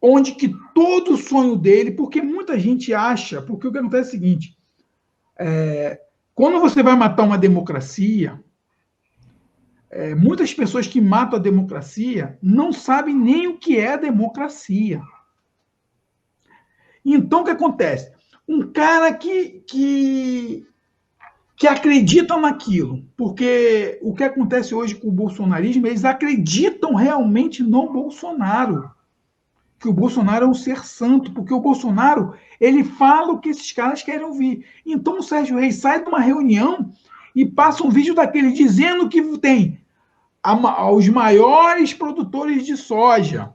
onde que todo o sonho dele, porque muita gente acha, porque o que acontece é o seguinte, quando você vai matar uma democracia, muitas pessoas que matam a democracia não sabem nem o que é a democracia. Então, o que acontece? Um cara que acreditam naquilo, porque o que acontece hoje com o bolsonarismo, eles acreditam realmente no Bolsonaro, que o Bolsonaro é um ser santo, porque o Bolsonaro, ele fala o que esses caras querem ouvir. Então o Sérgio Reis sai de uma reunião e passa um vídeo daquele dizendo que tem os maiores produtores de soja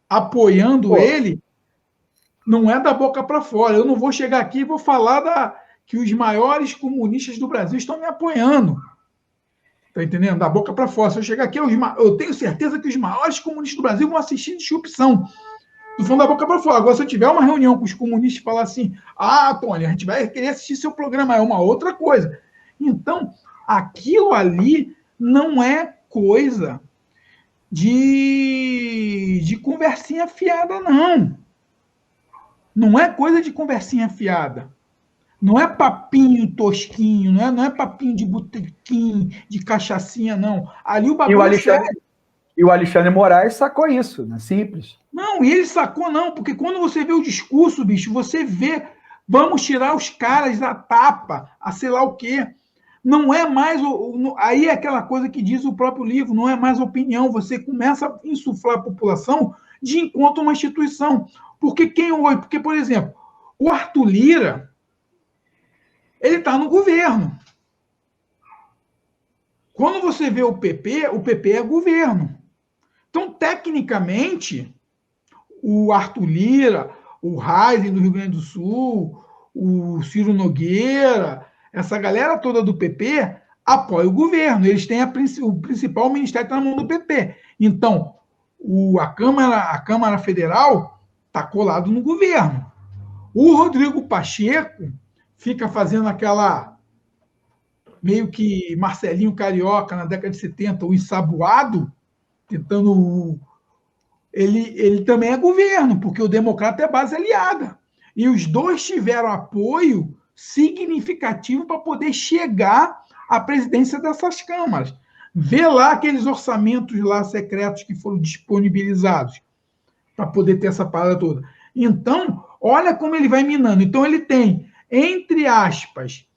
apoiando ele, não é da boca para fora. Eu não vou chegar aqui e vou falar que os maiores comunistas do Brasil estão me apoiando. Está entendendo? Da boca para fora. Se eu chegar aqui, eu tenho certeza que os maiores comunistas do Brasil vão assistir disrupção. Estou falando da boca para fora. Agora, se eu tiver uma reunião com os comunistas e falar assim, Tony, a gente vai querer assistir seu programa, é uma outra coisa. Então, aquilo ali não é coisa de conversinha fiada, não. Não é coisa de conversinha fiada. Não é papinho tosquinho, não é papinho de botequim, de cachaçinha, não. Ali o bagulho E o Alexandre Moraes sacou isso, né? Simples. Não, e ele sacou não, porque quando você vê o discurso, bicho, você vê, vamos tirar os caras da tapa, a sei lá o quê. Não é mais, aí é aquela coisa que diz o próprio livro, não é mais opinião, você começa a insuflar a população de encontro a uma instituição. Porque porque, por exemplo, o Arthur Lira, ele está no governo. Quando você vê o PP é governo. Então, tecnicamente, o Arthur Lira, o Reisen do Rio Grande do Sul, o Ciro Nogueira, essa galera toda do PP apoia o governo. Eles têm o principal ministério na mão do PP. Então, a Câmara Federal está colado no governo. O Rodrigo Pacheco fica fazendo aquela meio que Marcelinho Carioca na década de 70, o ensaboado, tentando. Ele também é governo, porque o democrata é base aliada. E os dois tiveram apoio significativo para poder chegar à presidência dessas câmaras. Vê lá aqueles orçamentos lá secretos que foram disponibilizados para poder ter essa parada toda. Então, olha como ele vai minando. Então, ele tem, entre aspas,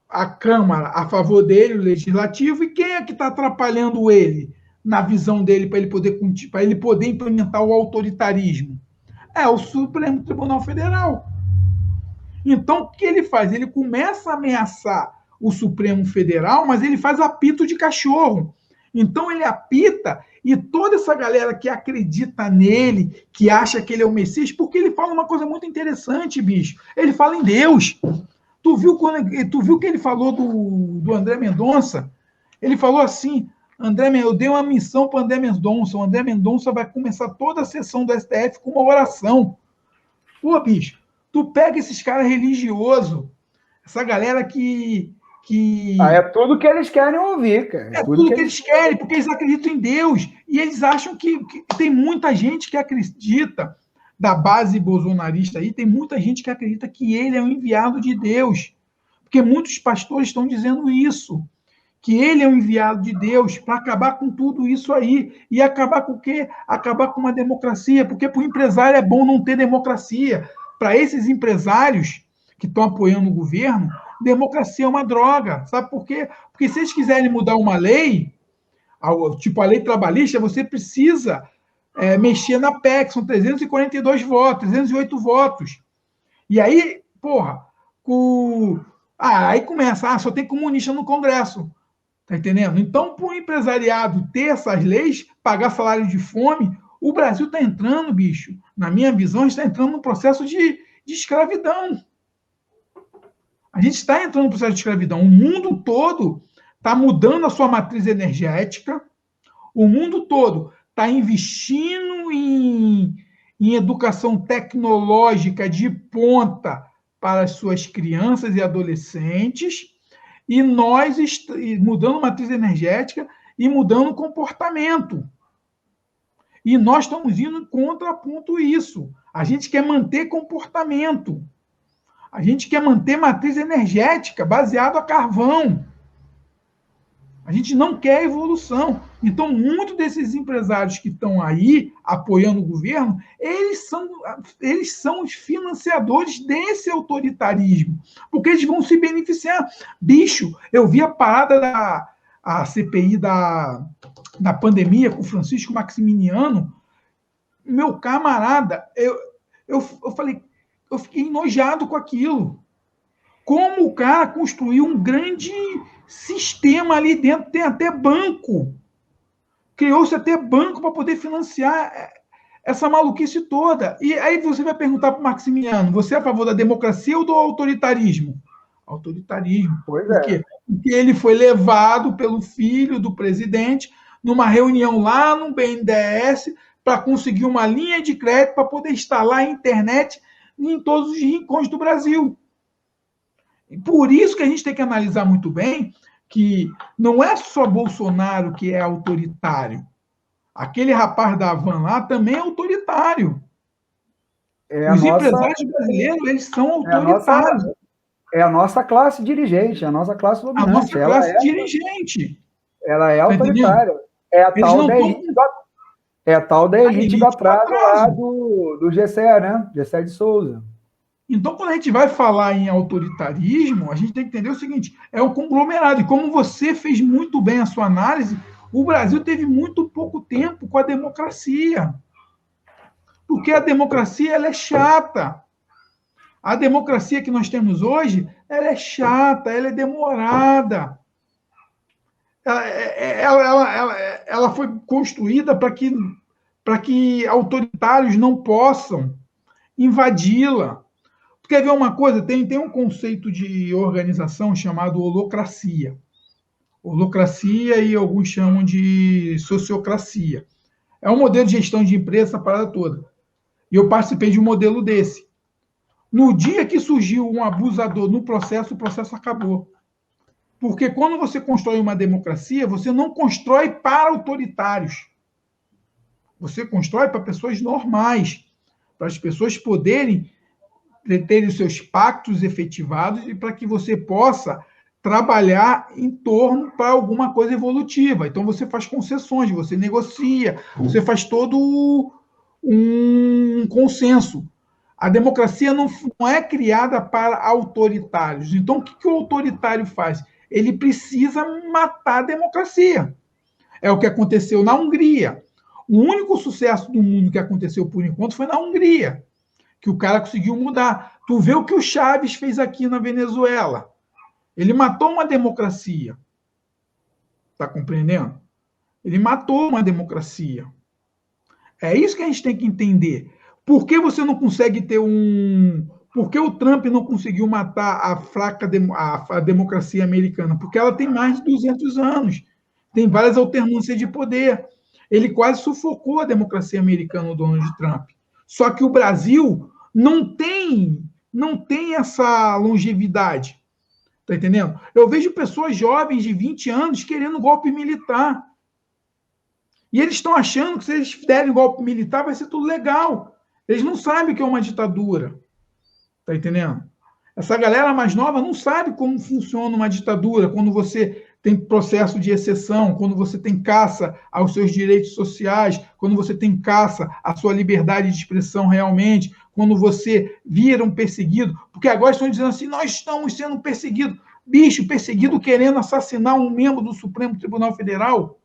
a Câmara a favor dele, o Legislativo, e quem é que está atrapalhando ele, na visão dele, para ele poder implementar o autoritarismo? É o Supremo Tribunal Federal. Então, o que ele faz? Ele começa a ameaçar o Supremo Federal, mas ele faz apito de cachorro. Então, ele apita, e toda essa galera que acredita nele, que acha que ele é o Messias, porque ele fala uma coisa muito interessante, bicho. Ele fala em Deus. Tu viu que ele falou do André Mendonça? Ele falou assim, eu dei uma missão para o André Mendonça. O André Mendonça vai começar toda a sessão do STF com uma oração. Pô, bicho, tu pega esses caras religiosos, essa galera que é tudo que eles querem ouvir, cara. É tudo que eles querem, porque eles acreditam em Deus. E eles acham que tem muita gente que acredita, da base bolsonarista aí, tem muita gente que acredita que ele é o enviado de Deus. Porque muitos pastores estão dizendo isso, que ele é o enviado de Deus para acabar com tudo isso aí. E acabar com o quê? Acabar com uma democracia, porque para o empresário é bom não ter democracia. Para esses empresários que estão apoiando o governo, democracia é uma droga. Sabe por quê? Porque se eles quiserem mudar uma lei, tipo a lei trabalhista, você precisa mexer na PEC, são 342 votos, 308 votos. E aí, porra, aí começa, só tem comunista no Congresso. Tá entendendo? Então, para o empresariado ter essas leis, pagar salário de fome, o Brasil está entrando, bicho, na minha visão, está entrando num processo de escravidão. A gente está entrando no processo de escravidão. O mundo todo está mudando a sua matriz energética, o mundo todo está investindo em educação tecnológica de ponta para as suas crianças e adolescentes, e nós mudando matriz energética e mudando comportamento. E nós estamos indo contraponto isso. A gente quer manter comportamento. A gente quer manter matriz energética baseada a carvão. A gente não quer evolução. Então, muitos desses empresários que estão aí apoiando o governo, eles são os financiadores desse autoritarismo, porque eles vão se beneficiar. Bicho, eu vi a parada da CPI da pandemia com o Francisco Maximiano, meu camarada, eu falei, eu fiquei enojado com aquilo. Como o cara construiu um grande sistema ali dentro, tem até banco. Criou-se até banco para poder financiar essa maluquice toda. E aí você vai perguntar para o Maximiano, você é a favor da democracia ou do autoritarismo? Autoritarismo. Pois Por é. quê? Porque ele foi levado pelo filho do presidente numa reunião lá no BNDES para conseguir uma linha de crédito para poder instalar a internet em todos os rincões do Brasil. Por isso que a gente tem que analisar muito bem que não é só Bolsonaro que é autoritário. Aquele rapaz da Havan lá também é autoritário. Os empresários brasileiros, eles são autoritários. É a nossa classe dirigente, a nossa classe dominante. A nossa classe dirigente. Ela é autoritária. É a tal da elite do atraso lá do GCE, né? GCE de Souza. Então, quando a gente vai falar em autoritarismo, a gente tem que entender o seguinte: é um conglomerado. E como você fez muito bem a sua análise, o Brasil teve muito pouco tempo com a democracia. Porque a democracia ela é chata. A democracia que nós temos hoje, ela é chata, ela é demorada. Ela foi construída para que autoritários não possam invadi-la. Quer ver uma coisa? Tem um conceito de organização chamado holocracia. Holocracia e alguns chamam de sociocracia. É um modelo de gestão de empresa, essa parada toda. E eu participei de um modelo desse. No dia que surgiu um abusador no processo, o processo acabou. Porque quando você constrói uma democracia, você não constrói para autoritários. Você constrói para pessoas normais, para as pessoas poderem ter os seus pactos efetivados e para que você possa trabalhar em torno para alguma coisa evolutiva. Então, você faz concessões, você negocia, você faz todo um consenso. A democracia não é criada para autoritários. Então, o que o autoritário faz? Ele precisa matar a democracia. É o que aconteceu na Hungria. O único sucesso do mundo que aconteceu por enquanto foi na Hungria, que o cara conseguiu mudar. Tu vê o que o Chaves fez aqui na Venezuela. Ele matou uma democracia. Tá compreendendo? Ele matou uma democracia. É isso que a gente tem que entender. Por que você não consegue ter um... Por que o Trump não conseguiu matar a fraca a democracia americana? Porque ela tem mais de 200 anos. Tem várias alternâncias de poder. Ele quase sufocou a democracia americana, o Donald Trump. Só que o Brasil não tem essa longevidade. Tá entendendo? Eu vejo pessoas jovens de 20 anos querendo golpe militar. E eles estão achando que se eles derem golpe militar vai ser tudo legal. Eles não sabem o que é uma ditadura. Tá entendendo? Essa galera mais nova não sabe como funciona uma ditadura, quando você tem processo de exceção, quando você tem caça aos seus direitos sociais, quando você tem caça à sua liberdade de expressão realmente, quando você vira um perseguido, porque agora estão dizendo assim, nós estamos sendo perseguidos. Bicho, perseguido querendo assassinar um membro do Supremo Tribunal Federal.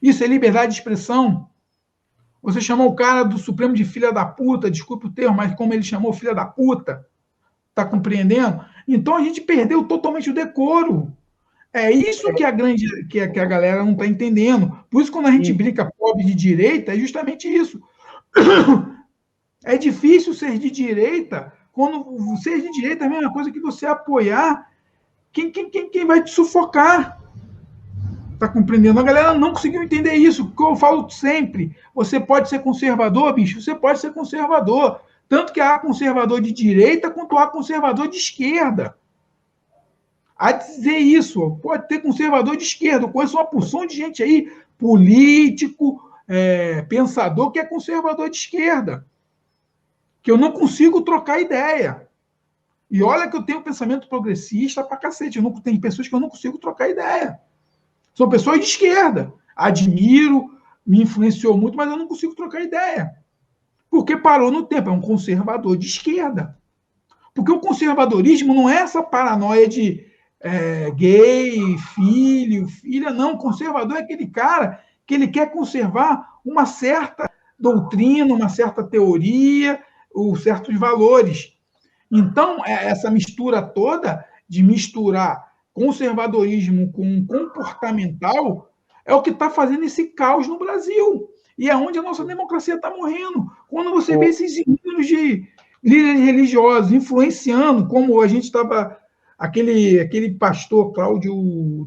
Isso é liberdade de expressão. Você chamou o cara do Supremo de filha da puta, desculpe o termo, mas como ele chamou filha da puta, tá compreendendo? Então a gente perdeu totalmente o decoro. É isso que a galera não está entendendo. Por isso, quando a gente brinca pobre de direita, é justamente isso. É difícil ser de direita, quando ser de direita é a mesma coisa que você apoiar quem vai te sufocar. Está compreendendo? A galera não conseguiu entender isso, porque eu falo sempre. Você pode ser conservador, bicho? Você pode ser conservador. Tanto que há conservador de direita quanto há conservador de esquerda. A dizer isso, pode ter conservador de esquerda. Eu conheço uma porção de gente aí, político, pensador, que é conservador de esquerda. Que eu não consigo trocar ideia. E olha que eu tenho um pensamento progressista pra cacete. Tem pessoas que eu não consigo trocar ideia. São pessoas de esquerda. Admiro, me influenciou muito, mas eu não consigo trocar ideia. Porque parou no tempo, é um conservador de esquerda. Porque o conservadorismo não é essa paranoia de gay, filho, filha, não. O conservador é aquele cara que ele quer conservar uma certa doutrina, uma certa teoria, certos valores. Então, essa mistura toda de misturar conservadorismo com comportamental é o que está fazendo esse caos no Brasil. E é onde a nossa democracia está morrendo. Quando você vê esses ídolos de líderes religiosos influenciando, como a gente estava, aquele pastor Cláudio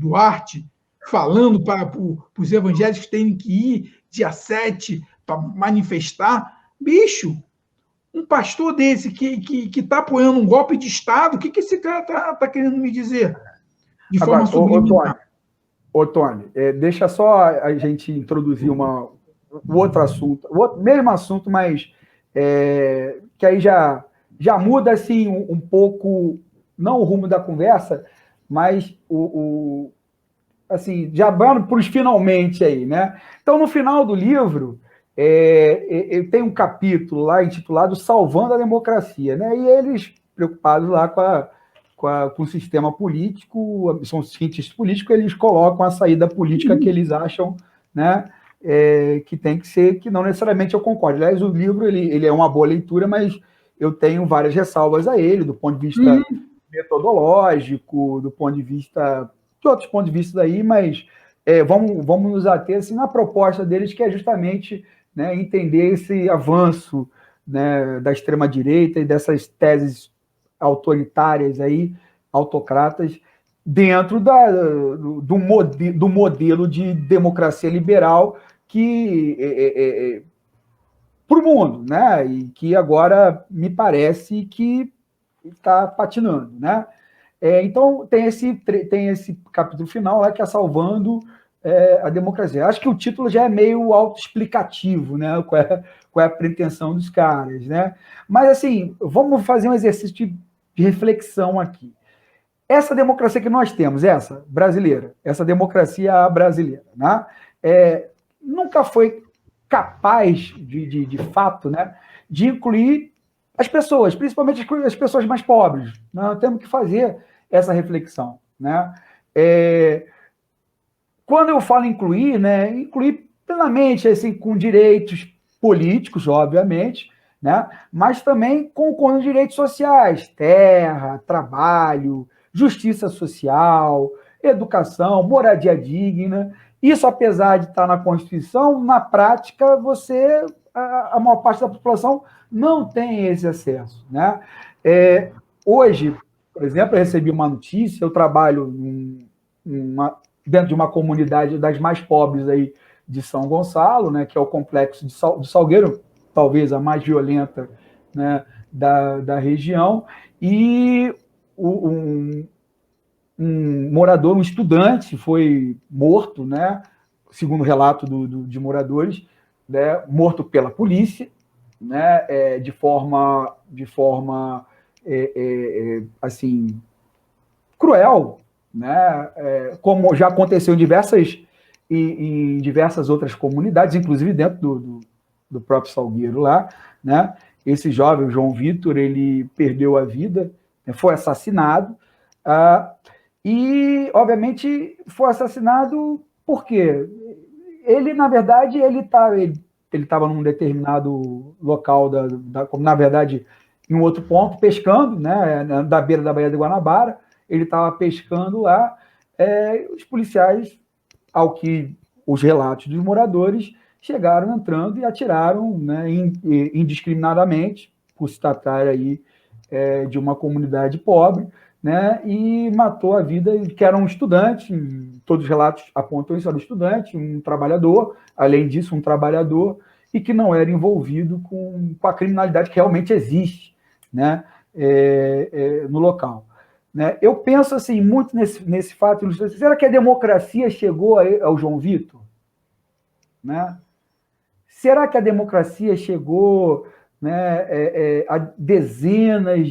Duarte, falando para os evangélicos que têm que ir dia 7 para manifestar. Bicho, um pastor desse que está apoiando um golpe de Estado, o que esse cara está querendo me dizer? De forma Agora, subliminar. Tony, deixa só a gente introduzir o outro assunto, o mesmo assunto, mas que aí já muda assim um pouco, não o rumo da conversa, mas assim, já vamos para os finalmente aí, né? Então, no final do livro, tem um capítulo lá intitulado Salvando a Democracia, né? E eles, preocupados lá com o sistema político, são cientistas políticos, eles colocam a saída política que eles acham, né? Que tem que ser, que não necessariamente eu concordo. Aliás, o livro ele é uma boa leitura, mas eu tenho várias ressalvas a ele, do ponto de vista metodológico, do ponto de vista de outros pontos de vista aí, mas vamos nos ater assim, na proposta deles, que é justamente, né, entender esse avanço, né, da extrema-direita e dessas teses autoritárias aí, autocratas, dentro do modelo de democracia liberal que para o mundo, né? E que agora me parece que está patinando, né? Então, tem esse capítulo final lá que é Salvando a Democracia. Acho que o título já é meio autoexplicativo, né? Qual é a pretensão dos caras, né? Mas, assim, vamos fazer um exercício de reflexão aqui. Essa democracia que nós temos, essa brasileira, essa democracia brasileira, né? Nunca foi capaz, de fato, né, de incluir as pessoas, principalmente as pessoas mais pobres. Nós temos que fazer essa reflexão, né? Quando eu falo incluir, né, incluir plenamente, assim, com direitos políticos, obviamente, né, mas também com direitos sociais, terra, trabalho, justiça social, educação, moradia digna. Isso, apesar de estar na Constituição, na prática, a maior parte da população não tem esse acesso, né? Hoje, por exemplo, eu recebi uma notícia, eu trabalho dentro de uma comunidade das mais pobres aí de São Gonçalo, né, que é o complexo de Salgueiro, talvez a mais violenta, né, da região, e um morador, um estudante, foi morto, né, segundo o relato de moradores, né, morto pela polícia, né, de forma assim, cruel, né? Como já aconteceu em diversas outras comunidades, inclusive dentro do próprio Salgueiro lá, né? Esse jovem, o João Vitor, ele perdeu a vida, foi assassinado, e, obviamente, foi assassinado por quê? Ele, na verdade, ele estava num determinado local, como, na verdade, em um outro ponto, pescando, né, da beira da Baía de Guanabara. Ele estava pescando lá. Os policiais, ao que os relatos dos moradores, chegaram entrando e atiraram, né, indiscriminadamente, por se tratar aí de uma comunidade pobre, né, e matou a vida, que era um estudante, todos os relatos apontam isso, era um estudante, um trabalhador, além disso, um trabalhador, e que não era envolvido com a criminalidade que realmente existe, né, no local. Né? Eu penso assim, muito nesse fato, será que a democracia chegou ao João Vitor? Né? Será que a democracia chegou, né, a dezenas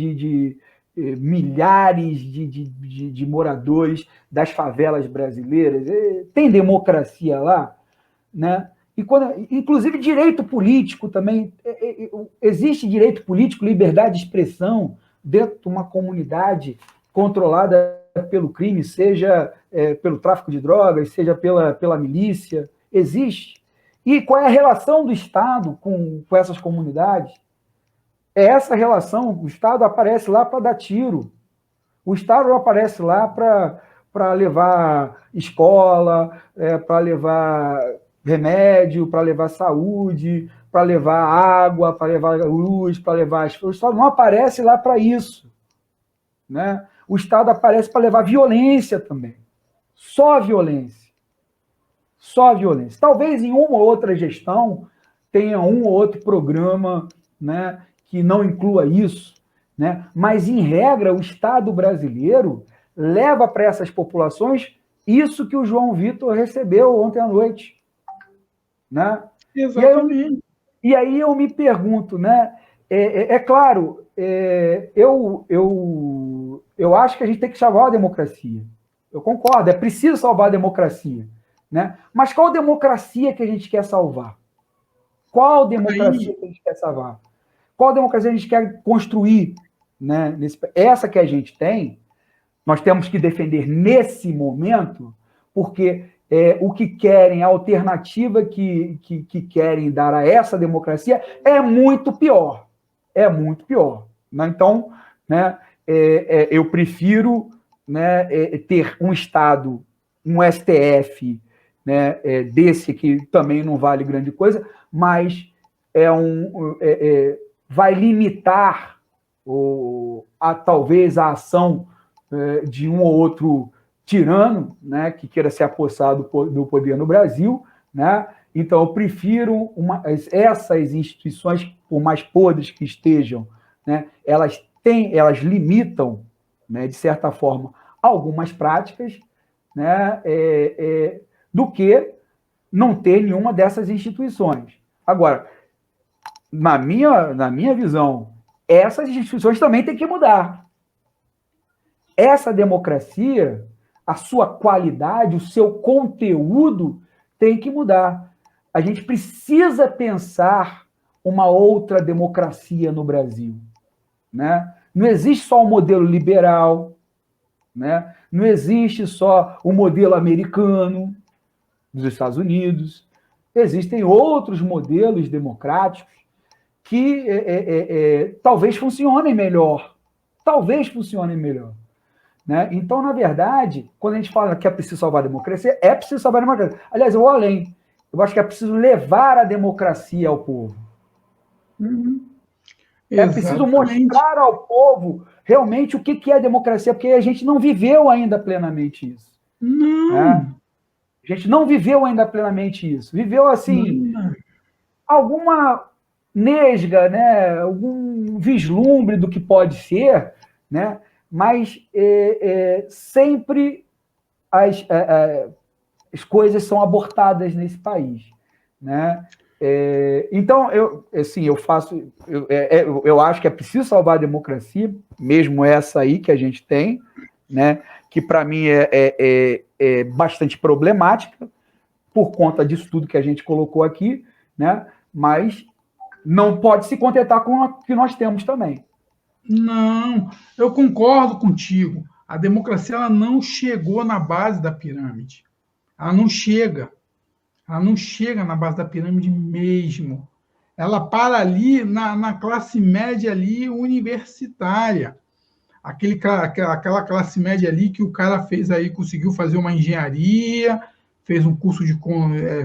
milhares de moradores das favelas brasileiras. Tem democracia lá, né? E inclusive direito político também. Existe direito político, liberdade de expressão dentro de uma comunidade controlada pelo crime, seja pelo tráfico de drogas, seja pela milícia. Existe. E qual é a relação do Estado com essas comunidades? Essa relação, o Estado aparece lá para dar tiro. O Estado aparece lá para levar escola, para levar remédio, para levar saúde, para levar água, para levar luz, para levar... O Estado não aparece lá para isso, né? O Estado aparece para levar violência também. Só violência. Só violência. Talvez em uma ou outra gestão tenha um ou outro programa, né, que não inclua isso, né? Mas, em regra, o Estado brasileiro leva para essas populações isso que o João Vitor recebeu ontem à noite, né? Exatamente. E aí eu me pergunto, né? Claro, eu acho que a gente tem que salvar a democracia. Eu concordo, é preciso salvar a democracia, né? Mas qual democracia que a gente quer salvar? Qual democracia que a gente quer salvar? Qual democracia a gente quer construir, né? Essa que a gente tem, nós temos que defender nesse momento, porque o que querem, a alternativa que querem dar a essa democracia é muito pior. É muito pior. Né? Então, né, eu prefiro, né, ter um Estado, um STF, né, desse que também não vale grande coisa, mas vai limitar talvez a ação de um ou outro tirano, né, que queira se apossar do poder no Brasil, né? Então eu prefiro essas instituições, por mais podres que estejam, né, elas limitam, né, de certa forma, algumas práticas, né, do que não ter nenhuma dessas instituições. Agora, na minha visão, essas instituições também têm que mudar. Essa democracia, a sua qualidade, o seu conteúdo tem que mudar. A gente precisa pensar uma outra democracia no Brasil, né? Não existe só o modelo liberal, né? Não existe só o modelo americano dos Estados Unidos. Existem outros modelos democráticos que talvez funcionem melhor. Talvez funcionem melhor. Né? Então, na verdade, quando a gente fala que é preciso salvar a democracia, é preciso salvar a democracia. Aliás, eu vou além. Eu acho que é preciso levar a democracia ao povo. É preciso mostrar ao povo realmente o que é a democracia, porque a gente não viveu ainda plenamente isso. Não. Né? A gente não viveu ainda plenamente isso. Viveu, assim, alguma nesga, né? Algum vislumbre do que pode ser, né? Mas sempre as coisas são abortadas nesse país, né? Então, eu acho que é preciso salvar a democracia, mesmo essa aí que a gente tem, né? Que para mim é bastante problemática por conta disso tudo que a gente colocou aqui, né? Mas não pode se contentar com o que nós temos também. Não, eu concordo contigo. A democracia ela não chegou na base da pirâmide. Ela não chega. Ela não chega na base da pirâmide mesmo. Ela para ali na classe média ali universitária. Aquela classe média ali que o cara fez aí, conseguiu fazer uma engenharia, fez um curso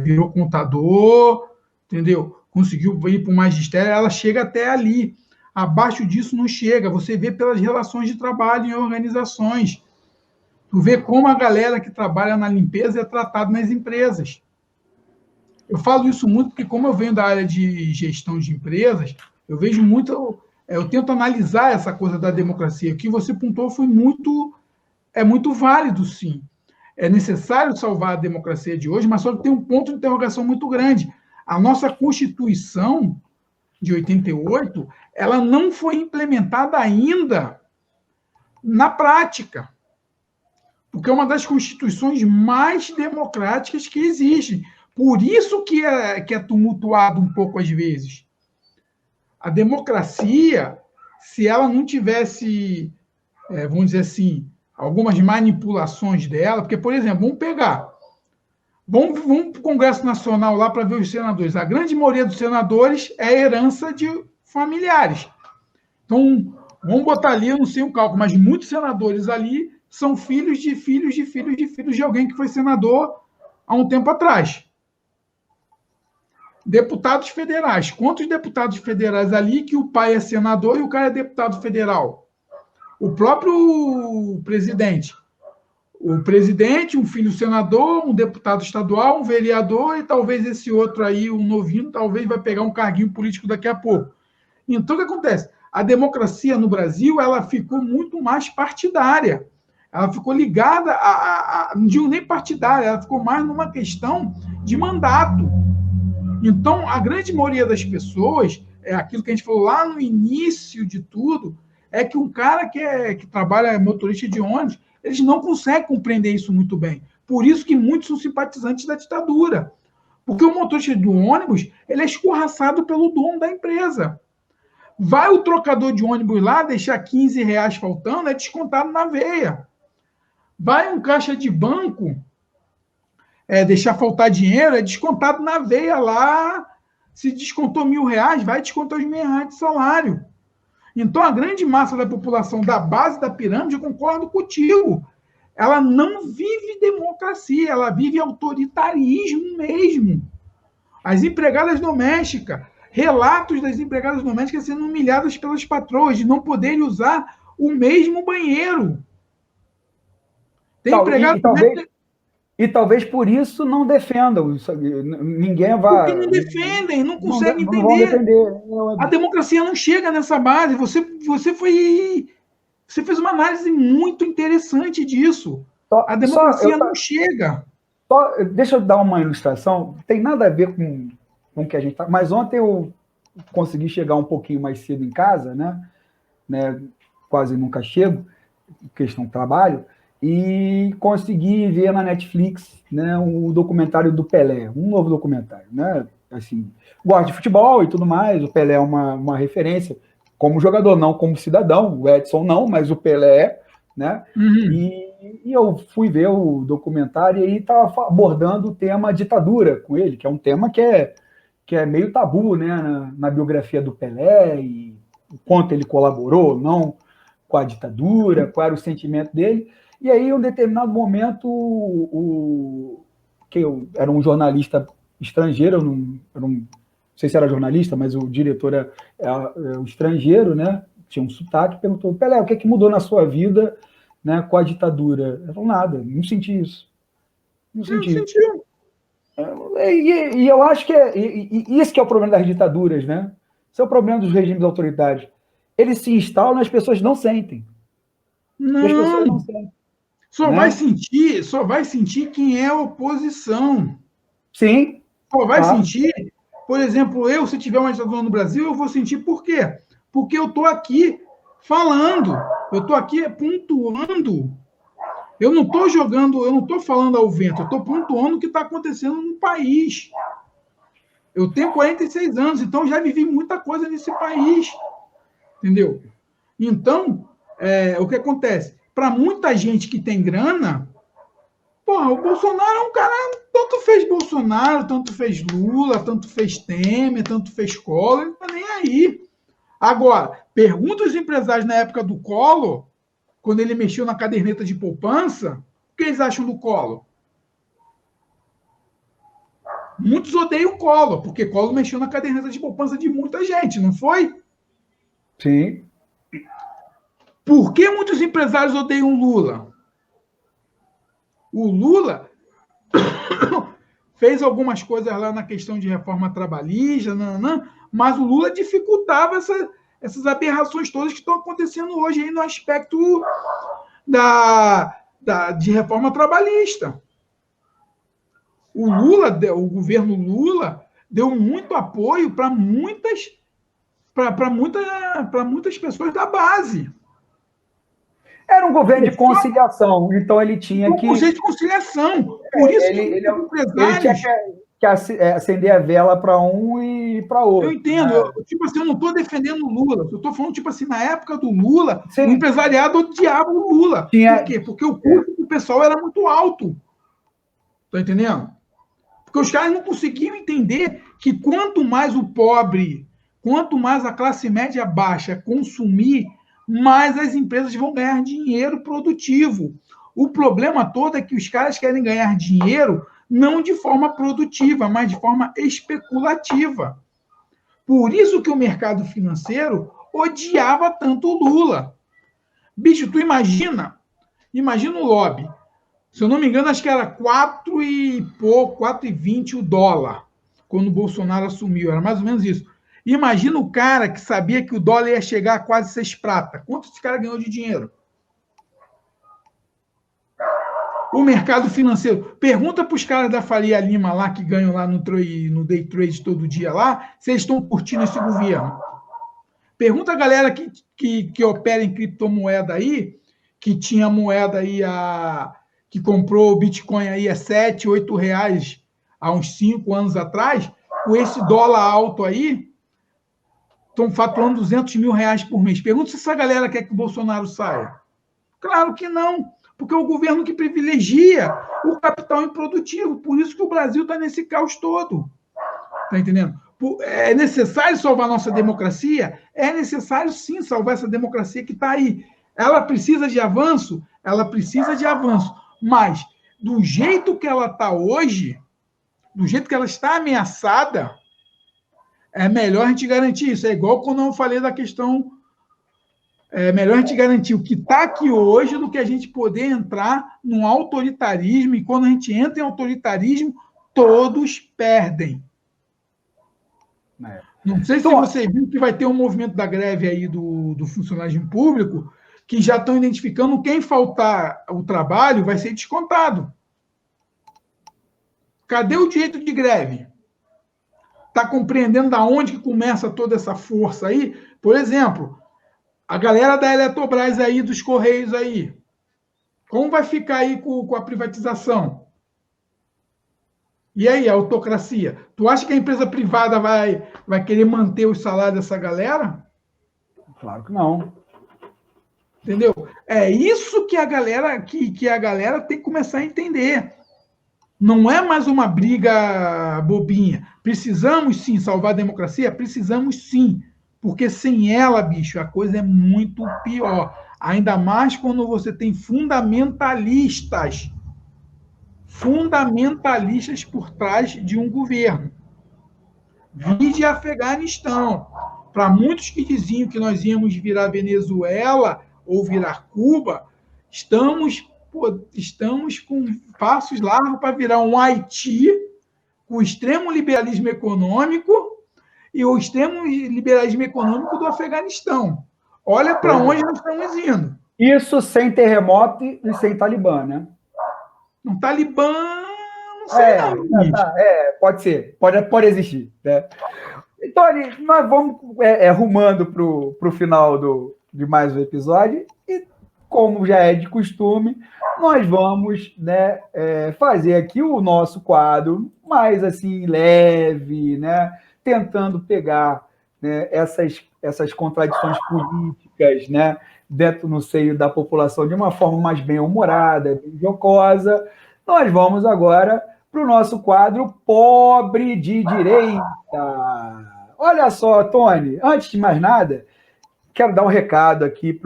virou contador, entendeu? Conseguiu ir para o magistério, ela chega até ali. Abaixo disso não chega. Você vê pelas relações de trabalho em organizações. Tu vê como a galera que trabalha na limpeza é tratada nas empresas. Eu falo isso muito porque, como eu venho da área de gestão de empresas, eu vejo muito... Eu tento analisar essa coisa da democracia. O que você pontuou foi muito válido, sim. É necessário salvar a democracia de hoje, mas só que tem um ponto de interrogação muito grande. A nossa Constituição de 88, ela não foi implementada ainda na prática, porque é uma das constituições mais democráticas que existem. Por isso que é tumultuado um pouco às vezes. A democracia, se ela não tivesse, vamos dizer assim, algumas manipulações dela, porque, por exemplo, vamos para o Congresso Nacional lá para ver os senadores. A grande maioria dos senadores é herança de familiares. Então, vamos botar ali, eu não sei o cálculo, mas muitos senadores ali são filhos de filhos de filhos de filhos de alguém que foi senador há um tempo atrás. Deputados federais. Quantos deputados federais ali que o pai é senador e o cara é deputado federal? O próprio presidente. O presidente, um filho senador, um deputado estadual, um vereador e talvez esse outro aí, um novinho, talvez vai pegar um carguinho político daqui a pouco. Então, o que acontece? A democracia no Brasil ela ficou muito mais partidária. Ela ficou ligada não digo nem partidária, ela ficou mais numa questão de mandato. Então, a grande maioria das pessoas, é aquilo que a gente falou lá no início de tudo, é que um cara que trabalha motorista de ônibus, eles não conseguem compreender isso muito bem. Por isso que muitos são simpatizantes da ditadura. Porque o motorista do ônibus, ele é escorraçado pelo dono da empresa. Vai o trocador de ônibus lá, deixar 15 reais faltando, é descontado na veia. Vai um caixa de banco, deixar faltar dinheiro, é descontado na veia lá. Se descontou R$1.000, vai descontar os R$1.000 de salário. Então, a grande massa da população da base da pirâmide, eu concordo contigo, ela não vive democracia, ela vive autoritarismo mesmo. As empregadas domésticas, relatos das empregadas domésticas sendo humilhadas pelas patroas, de não poderem usar o mesmo banheiro. Tem empregado doméstica... E talvez por isso não defendam. Ninguém vai. Porque não defendem, não conseguem entender. A democracia não chega nessa base. Você fez uma análise muito interessante disso. A democracia não chega. Deixa eu dar uma ilustração. Tem nada a ver com o que a gente está. Mas ontem eu consegui chegar um pouquinho mais cedo em casa, né? Quase nunca chego, questão do trabalho. E consegui ver na Netflix, né, o documentário do Pelé, um novo documentário, né? Assim, gosto de futebol e tudo mais, o Pelé é uma referência como jogador, não como cidadão, o Edson não, mas o Pelé, né? Uhum. E eu fui ver o documentário e aí estava abordando o tema ditadura com ele, que é um tema que é meio tabu, né, na biografia do Pelé, e o quanto ele colaborou, não, com a ditadura, qual era o sentimento dele. E aí, em um determinado momento, que eu era um jornalista estrangeiro, eu não sei se era jornalista, mas o diretor é um estrangeiro, né? Tinha um sotaque, perguntou: Pelé, o que é que mudou na sua vida, né, com a ditadura? Eu falei: nada, não senti isso. Não senti. Não sentiu. E eu acho que isso que é o problema das ditaduras, né? Esse é o problema dos regimes autoritários. Eles se instalam e as pessoas não sentem. Não. E as pessoas não sentem. Só vai sentir quem é oposição. Sim. Só vai sentir, por exemplo, se tiver uma ditadura no Brasil, eu vou sentir por quê? Porque eu estou aqui falando, eu estou aqui pontuando. Eu não estou jogando, eu não estou falando ao vento, eu estou pontuando o que está acontecendo no país. Eu tenho 46 anos, então já vivi muita coisa nesse país. Entendeu? Então, o que acontece? Para muita gente que tem grana, porra, o Bolsonaro é um cara, tanto fez Bolsonaro, tanto fez Lula, tanto fez Temer, tanto fez Collor, não tá nem aí. Agora, pergunta aos empresários na época do Collor, quando ele mexeu na caderneta de poupança, o que eles acham do Collor? Muitos odeiam o Collor, porque Collor mexeu na caderneta de poupança de muita gente, não foi? Sim. Por que muitos empresários odeiam o Lula? O Lula fez algumas coisas lá na questão de reforma trabalhista, mas o Lula dificultava essas aberrações todas que estão acontecendo hoje aí no aspecto de reforma trabalhista. O governo Lula deu muito apoio para muitas pessoas da base. Era um governo de conciliação, então ele tinha que... Um conceito de conciliação. Por isso ele tinha que acender a vela para um e para outro. Eu entendo. Né? Tipo assim, eu não estou defendendo o Lula. Eu estou falando, tipo assim, na época do Lula, sim, o empresariado odiava o Lula. Por quê? Porque o custo do pessoal era muito alto. Tá entendendo? Porque os caras não conseguiam entender que quanto mais o pobre, quanto mais a classe média baixa consumir, mais as empresas vão ganhar dinheiro produtivo. O problema todo é que os caras querem ganhar dinheiro não de forma produtiva, mas de forma especulativa. Por isso que o mercado financeiro odiava tanto o Lula. Bicho, tu imagina o lobby. Se eu não me engano, acho que era 4,20 o dólar, quando o Bolsonaro assumiu. Era mais ou menos isso. Imagina o cara que sabia que o dólar ia chegar a quase 6 prata. Quanto esse cara ganhou de dinheiro? O mercado financeiro. Pergunta para os caras da Faria Lima lá, que ganham lá no day trade todo dia lá, se eles estão curtindo esse governo. Pergunta a galera que opera em criptomoeda aí, que tinha moeda aí, que comprou o Bitcoin aí a 7, 8 reais há uns 5 anos atrás, com esse dólar alto aí, estão faturando 200 mil reais por mês. Pergunta se essa galera quer que o Bolsonaro saia. Claro que não, porque é o governo que privilegia o capital improdutivo. Por isso que o Brasil está nesse caos todo. Está entendendo? É necessário salvar a nossa democracia? É necessário, sim, salvar essa democracia que está aí. Ela precisa de avanço? Ela precisa de avanço. Mas, do jeito que ela está hoje, do jeito que ela está ameaçada, é melhor a gente garantir isso. É igual quando eu falei da questão... É melhor a gente garantir o que está aqui hoje do que a gente poder entrar num autoritarismo. E quando a gente entra em autoritarismo, todos perdem. Não sei se você viu que vai ter um movimento da greve aí do funcionalismo público, que já estão identificando quem faltar o trabalho vai ser descontado. Cadê o direito de greve? Está compreendendo da onde que começa toda essa força aí? Por exemplo, a galera da Eletrobras aí, dos Correios aí, como vai ficar aí com a privatização? E aí, a autocracia? Tu acha que a empresa privada vai querer manter o salário dessa galera? Claro que não. Entendeu? É isso que a galera tem que começar a entender. Não é mais uma briga bobinha. Precisamos sim salvar a democracia? Precisamos sim. Porque sem ela, bicho, a coisa é muito pior. Ainda mais quando você tem fundamentalistas por trás de um governo. Vide Afeganistão. Para muitos que diziam que nós íamos virar Venezuela ou virar Cuba, estamos com passos largos para virar um Haiti, com o extremo liberalismo econômico e o extremo liberalismo econômico do Afeganistão. Olha para onde nós estamos indo. Isso sem terremoto e sem Talibã, né? Um Talibã, não sei não. Pode ser, pode existir. Né? Então, nós vamos rumando para o final de mais um episódio e, como já é de costume, nós vamos, né, fazer aqui o nosso quadro mais assim leve, né, tentando pegar, né, essas contradições políticas, né, dentro no seio da população de uma forma mais bem-humorada, bem jocosa. Nós vamos agora para o nosso quadro Pobre de Direita. Olha só, Tony, antes de mais nada, quero dar um recado aqui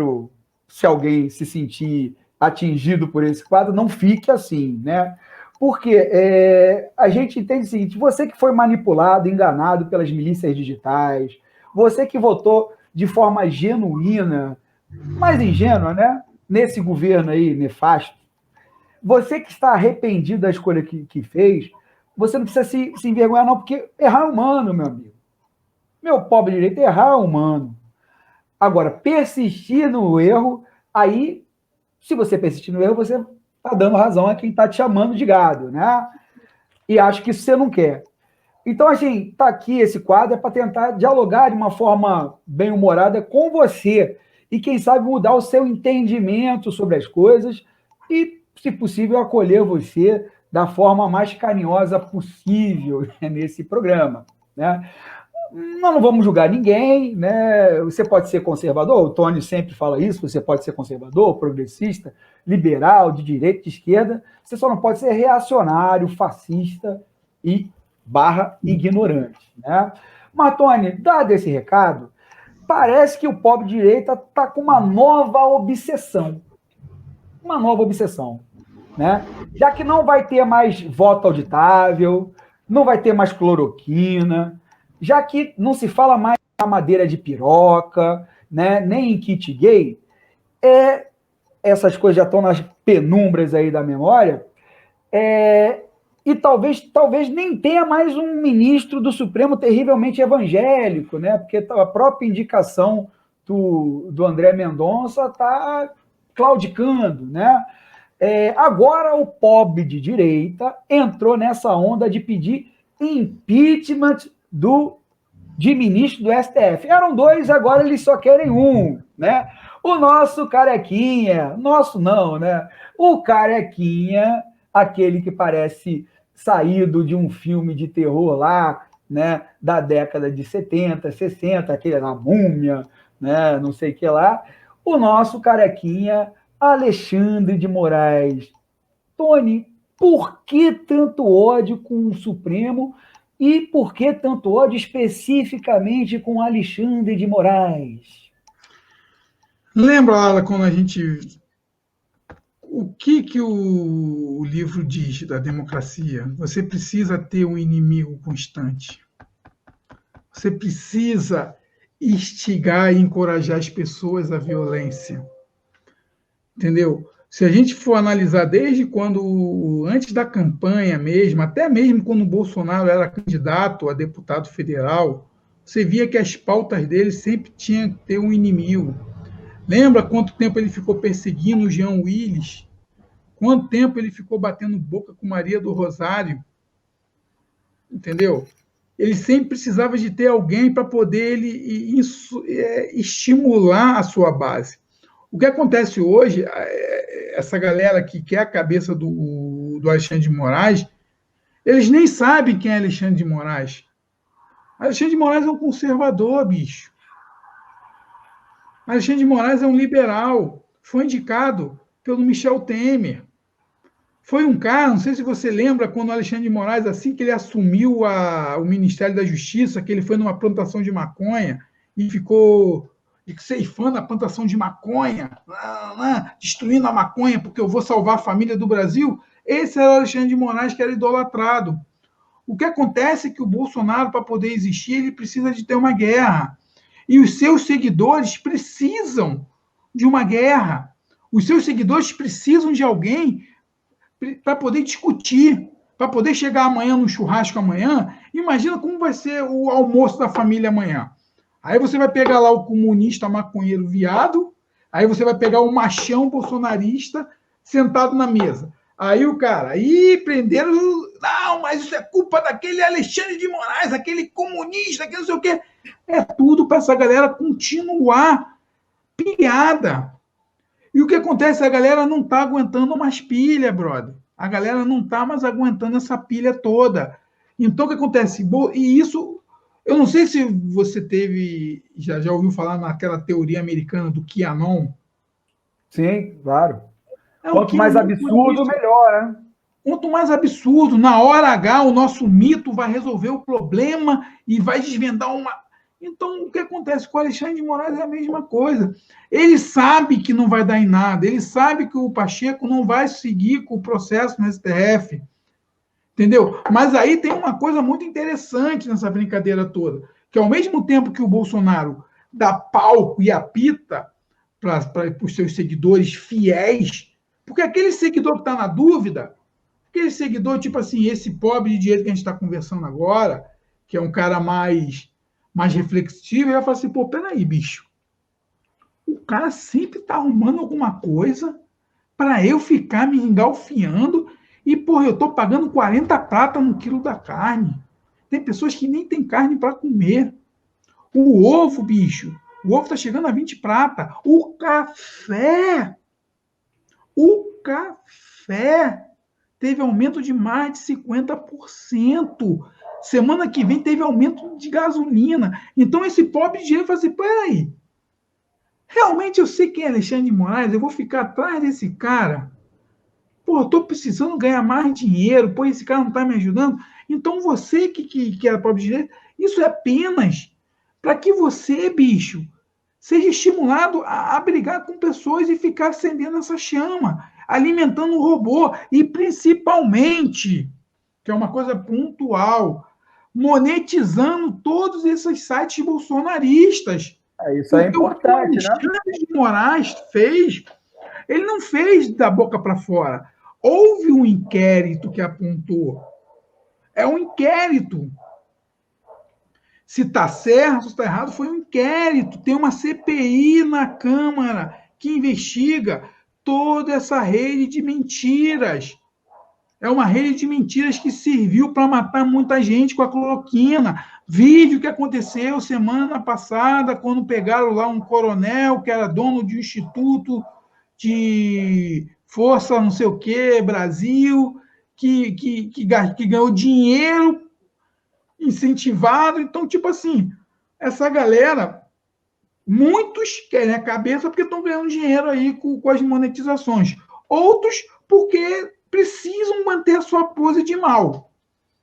se alguém se sentir atingido por esse quadro, não fique assim, né? Porque a gente entende o seguinte: você que foi manipulado, enganado pelas milícias digitais, você que votou de forma genuína, mais ingênua, né? Nesse governo aí nefasto, você que está arrependido da escolha que fez, você não precisa se envergonhar não, porque errar é humano, meu amigo. Meu pobre direito, errar é humano. Agora, persistir no erro, aí, se você persistir no erro, você está dando razão a quem está te chamando de gado, né? E acho que isso você não quer. Então, assim, está aqui esse quadro para tentar dialogar de uma forma bem-humorada com você. e, quem sabe, mudar o seu entendimento sobre as coisas e, se possível, acolher você da forma mais carinhosa possível nesse programa, né? Nós não vamos julgar ninguém, né? Você pode ser conservador, o Tony sempre fala isso, você pode ser conservador, progressista, liberal, de direita, de esquerda, você só não pode ser reacionário, fascista e barra ignorante, né? Mas, Tony, dado esse recado, parece que o pobre direita está com uma nova obsessão. Uma nova obsessão, né? Já que não vai ter mais voto auditável, não vai ter mais cloroquina, já que não se fala mais na madeira de piroca, né? Nem em kit gay, essas coisas já estão nas penumbras aí da memória, e talvez nem tenha mais um ministro do Supremo terrivelmente evangélico, né? Porque a própria indicação do André Mendonça está claudicando, né? Agora o pobre de direita entrou nessa onda de pedir impeachment de ministro do STF. Eram dois, agora eles só querem um, né? O nosso carequinha, nosso não, né? O carequinha, aquele que parece saído de um filme de terror lá, né? Da década de 70, 60, aquele na Múmia, né? Não sei o que lá. O nosso carequinha, Alexandre de Moraes. Tony, por que tanto ódio com o Supremo e por que tanto ódio especificamente com Alexandre de Moraes? Lembra, Ala, quando a gente... O que o livro diz da democracia? Você precisa ter um inimigo constante. Você precisa instigar e encorajar as pessoas à violência. Entendeu? Se a gente for analisar desde quando, antes da campanha mesmo, até mesmo quando o Bolsonaro era candidato a deputado federal, você via que as pautas dele sempre tinham que ter um inimigo. Lembra quanto tempo ele ficou perseguindo o Jean Willis? Quanto tempo ele ficou batendo boca com Maria do Rosário? Entendeu? Ele sempre precisava de ter alguém para poder ele estimular a sua base. O que acontece hoje, essa galera que quer a cabeça do Alexandre de Moraes, eles nem sabem quem é Alexandre de Moraes. Alexandre de Moraes é um conservador, bicho. Alexandre de Moraes é um liberal. Foi indicado pelo Michel Temer. Foi um cara, não sei se você lembra, quando o Alexandre de Moraes, assim que ele assumiu o Ministério da Justiça, que ele foi numa plantação de maconha e ficou ceifando a plantação de maconha, destruindo a maconha porque eu vou salvar a família do Brasil. Esse era o Alexandre de Moraes que era idolatrado. O que acontece é que o Bolsonaro, para poder existir, ele precisa de ter uma guerra. E os seus seguidores precisam de uma guerra. Os seus seguidores precisam de alguém para poder discutir, para poder chegar amanhã no churrasco amanhã. Imagina como vai ser o almoço da família amanhã. Aí você vai pegar lá o comunista maconheiro viado, aí você vai pegar o machão bolsonarista sentado na mesa. Aí o cara, aí prenderam, não, mas isso é culpa daquele Alexandre de Moraes, aquele comunista, aquele não sei o quê. É tudo para essa galera continuar pilhada. E o que acontece? A galera não está aguentando mais pilha, brother. A galera não está mais aguentando essa pilha toda. Então, o que acontece? E isso, eu não sei se você já ouviu falar naquela teoria americana do QAnon. Sim, claro. Quanto mais absurdo, melhor, né? Quanto mais absurdo, na hora H, o nosso mito vai resolver o problema e vai desvendar uma... Então, o que acontece com o Alexandre de Moraes é a mesma coisa. Ele sabe que não vai dar em nada, ele sabe que o Pacheco não vai seguir com o processo no STF, entendeu? Mas aí tem uma coisa muito interessante nessa brincadeira toda, que ao mesmo tempo que o Bolsonaro dá palco e apita para os seus seguidores fiéis, porque aquele seguidor que está na dúvida, aquele seguidor, tipo assim, esse pobre de direito que a gente está conversando agora, que é um cara mais reflexivo, ele vai falar assim, pô, peraí, bicho, o cara sempre tá arrumando alguma coisa para eu ficar me engalfiando e, porra, eu tô pagando 40 prata no quilo da carne. Tem pessoas que nem tem carne para comer. O ovo, bicho, O ovo está chegando a 20 prata. O café teve aumento de mais de 50%. Semana que vem teve aumento de gasolina. Então esse pobre de dinheiro fala assim, peraí, realmente eu sei quem é Alexandre de Moraes, eu vou ficar atrás desse cara? Pô, eu tô precisando ganhar mais dinheiro, pô, esse cara não está me ajudando. Então você que é pobre de dinheiro, isso é apenas para que você, bicho, seja estimulado a brigar com pessoas e ficar acendendo essa chama, alimentando o robô e, principalmente, que é uma coisa pontual, monetizando todos esses sites bolsonaristas. Isso é Porque o que o importante, né? Alexandre de Moraes fez, ele não fez da boca para fora. Houve um inquérito que apontou. É um inquérito. Se está certo, se está errado, foi um inquérito. Tem uma CPI na Câmara que investiga toda essa rede de mentiras. É uma rede de mentiras que serviu para matar muita gente com a cloroquina. Vídeo que aconteceu semana passada, quando pegaram lá um coronel que era dono de um instituto de força não sei o quê, Brasil, que ganhou dinheiro incentivado. Então, tipo assim, essa galera, muitos querem a cabeça porque estão ganhando dinheiro aí com as monetizações. Outros porque precisam manter a sua pose de mal.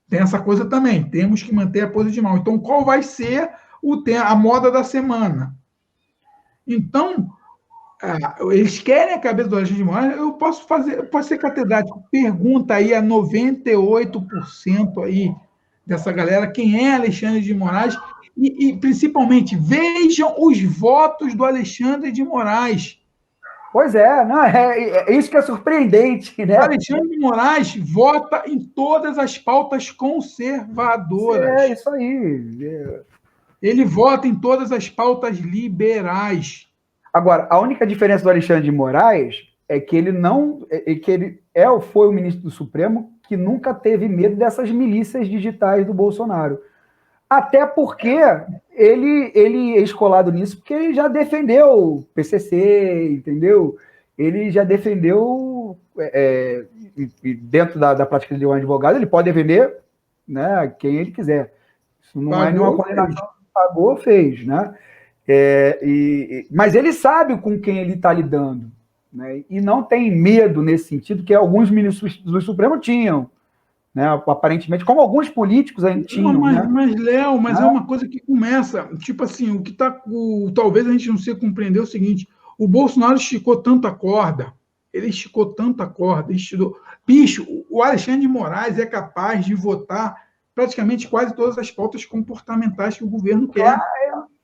Tem essa coisa também, temos que manter a pose de mal. Então, qual vai ser a moda da semana? Então, eles querem a cabeça do Alexandre de Moraes, eu posso ser catedrático. Pergunta aí a 98% aí dessa galera quem é Alexandre de Moraes e principalmente, vejam os votos do Alexandre de Moraes. Pois é, não, é isso que é surpreendente, né? O Alexandre de Moraes vota em todas as pautas conservadoras. É isso aí. Ele vota em todas as pautas liberais. Agora, a única diferença do Alexandre de Moraes é que ele não. Que ele foi o ministro do Supremo que nunca teve medo dessas milícias digitais do Bolsonaro. Até porque ele é escolado nisso, porque ele já defendeu o PCC, entendeu? Ele já defendeu, dentro da prática de um advogado, ele pode defender, né, quem ele quiser. Isso não é nenhuma condenação. Pagou, fez, né? Mas ele sabe com quem ele está lidando, né? E não tem medo nesse sentido, que alguns ministros do Supremo tinham, né? Aparentemente, como alguns políticos ainda tinham. Mas Léo, é uma coisa que começa, tipo assim, o que está. Talvez a gente não se compreendeu o seguinte: o Bolsonaro esticou tanta corda, Bicho, o Alexandre de Moraes é capaz de votar praticamente quase todas as pautas comportamentais que o governo quer.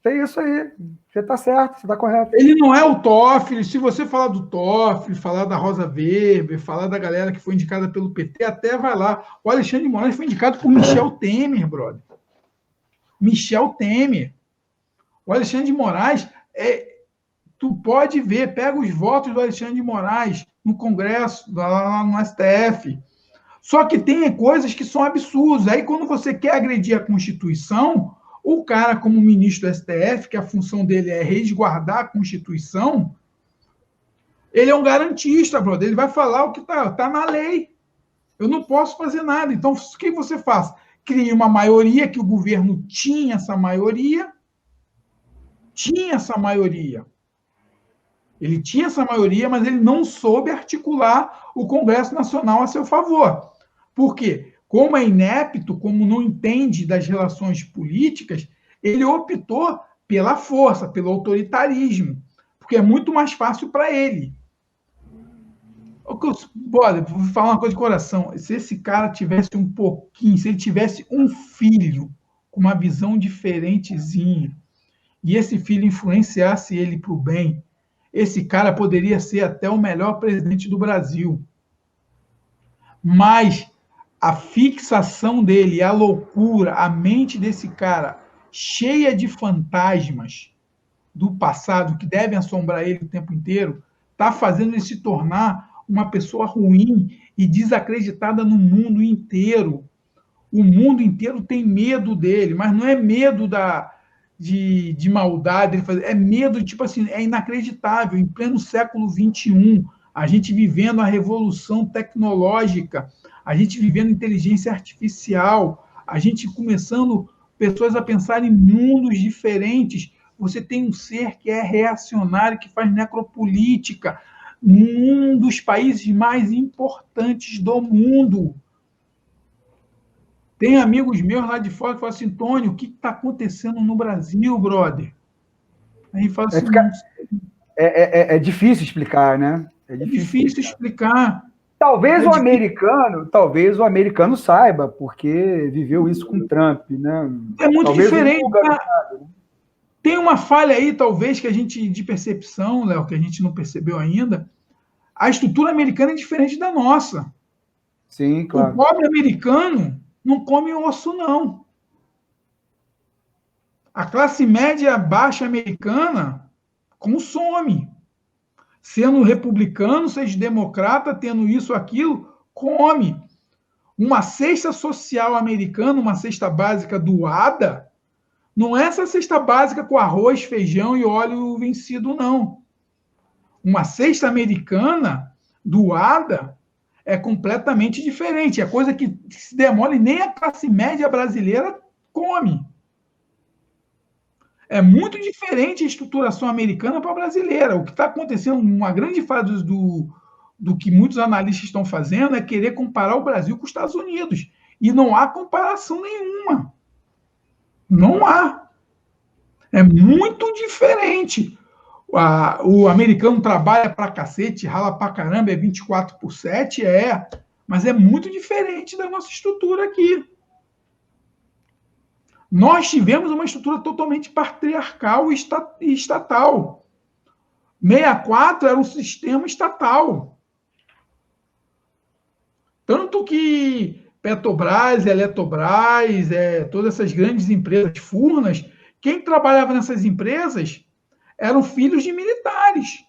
É isso aí. Você está certo, você está correto. Ele não é o Toffoli. Se você falar do Toffoli, falar da Rosa Weber, falar da galera que foi indicada pelo PT, até vai lá. O Alexandre de Moraes foi indicado por Michel Temer, brother. Michel Temer. O Alexandre de Moraes, tu pode ver, pega os votos do Alexandre de Moraes no Congresso, lá no STF. Só que tem coisas que são absurdas. Aí, quando você quer agredir a Constituição, o cara, como ministro do STF, que a função dele é resguardar a Constituição, ele é um garantista, brother. Ele vai falar o que tá na lei. Eu não posso fazer nada. Então, o que você faz? Cria uma maioria, que o governo tinha essa maioria. Ele tinha essa maioria, mas ele não soube articular o Congresso Nacional a seu favor. Por quê? Como é inepto, como não entende das relações políticas, ele optou pela força, pelo autoritarismo, porque é muito mais fácil para ele. Bora, vou falar uma coisa de coração. Se esse cara tivesse se ele tivesse um filho com uma visão diferentezinha, e esse filho influenciasse ele para o bem, esse cara poderia ser até o melhor presidente do Brasil. Mas a fixação dele, a loucura, a mente desse cara cheia de fantasmas do passado que devem assombrar ele o tempo inteiro, está fazendo ele se tornar uma pessoa ruim e desacreditada no mundo inteiro. O mundo inteiro tem medo dele, mas não é medo de maldade. É medo, tipo assim, é inacreditável. Em pleno século XXI, a gente vivendo a revolução tecnológica, a gente vivendo inteligência artificial, a gente começando pessoas a pensar em mundos diferentes. Você tem um ser que é reacionário, que faz necropolítica, num dos países mais importantes do mundo. Tem amigos meus lá de fora que falam assim, Tônio, o que está acontecendo no Brasil, brother? Aí fala assim, é difícil explicar, né? É difícil explicar. Talvez o americano saiba, porque viveu isso com Trump, né? É muito talvez diferente. Tem uma falha aí, talvez, que a gente, de percepção, Léo, que a gente não percebeu ainda. A estrutura americana é diferente da nossa. Sim, claro. O pobre americano não come osso, não. A classe média baixa americana consome. Sendo republicano, seja democrata, tendo isso, aquilo, come. Uma cesta social americana, uma cesta básica doada, não é essa cesta básica com arroz, feijão e óleo vencido, não. Uma cesta americana doada é completamente diferente. É coisa que se demole, nem a classe média brasileira come. É muito diferente a estruturação americana para a brasileira. O que está acontecendo, uma grande fase do que muitos analistas estão fazendo é querer comparar o Brasil com os Estados Unidos. E não há comparação nenhuma. Não há. É muito diferente. O americano trabalha pra cacete, rala pra caramba, é 24/7, mas é muito diferente da nossa estrutura aqui. Nós tivemos uma estrutura totalmente patriarcal e estatal. 64 era um sistema estatal. Tanto que Petrobras, Eletrobras, todas essas grandes empresas, Furnas, quem trabalhava nessas empresas eram filhos de militares.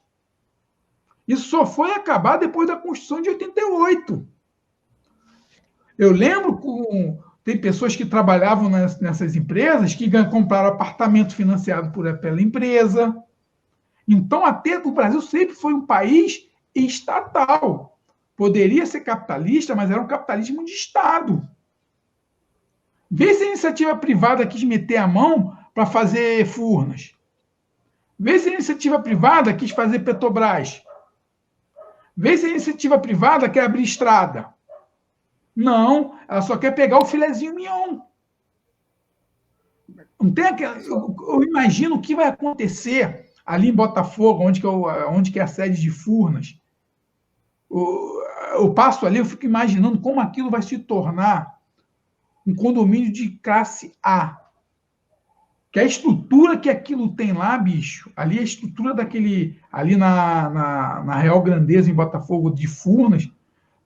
Isso só foi acabar depois da Constituição de 88. Eu lembro tem pessoas que trabalhavam nessas empresas que compraram apartamento financiado pela empresa. Então, até o Brasil sempre foi um país estatal. Poderia ser capitalista, mas era um capitalismo de Estado. Vê se a iniciativa privada quis meter a mão para fazer Furnas. Vê se a iniciativa privada quis fazer Petrobras. Vê se a iniciativa privada quer abrir estrada. Não, ela só quer pegar o filezinho mignon. Não tem eu imagino o que vai acontecer ali em Botafogo, onde que é a sede de Furnas. Eu passo ali, eu fico imaginando como aquilo vai se tornar um condomínio de classe A. Que a estrutura que aquilo tem lá, bicho, ali a estrutura ali na Real Grandeza, em Botafogo, de Furnas,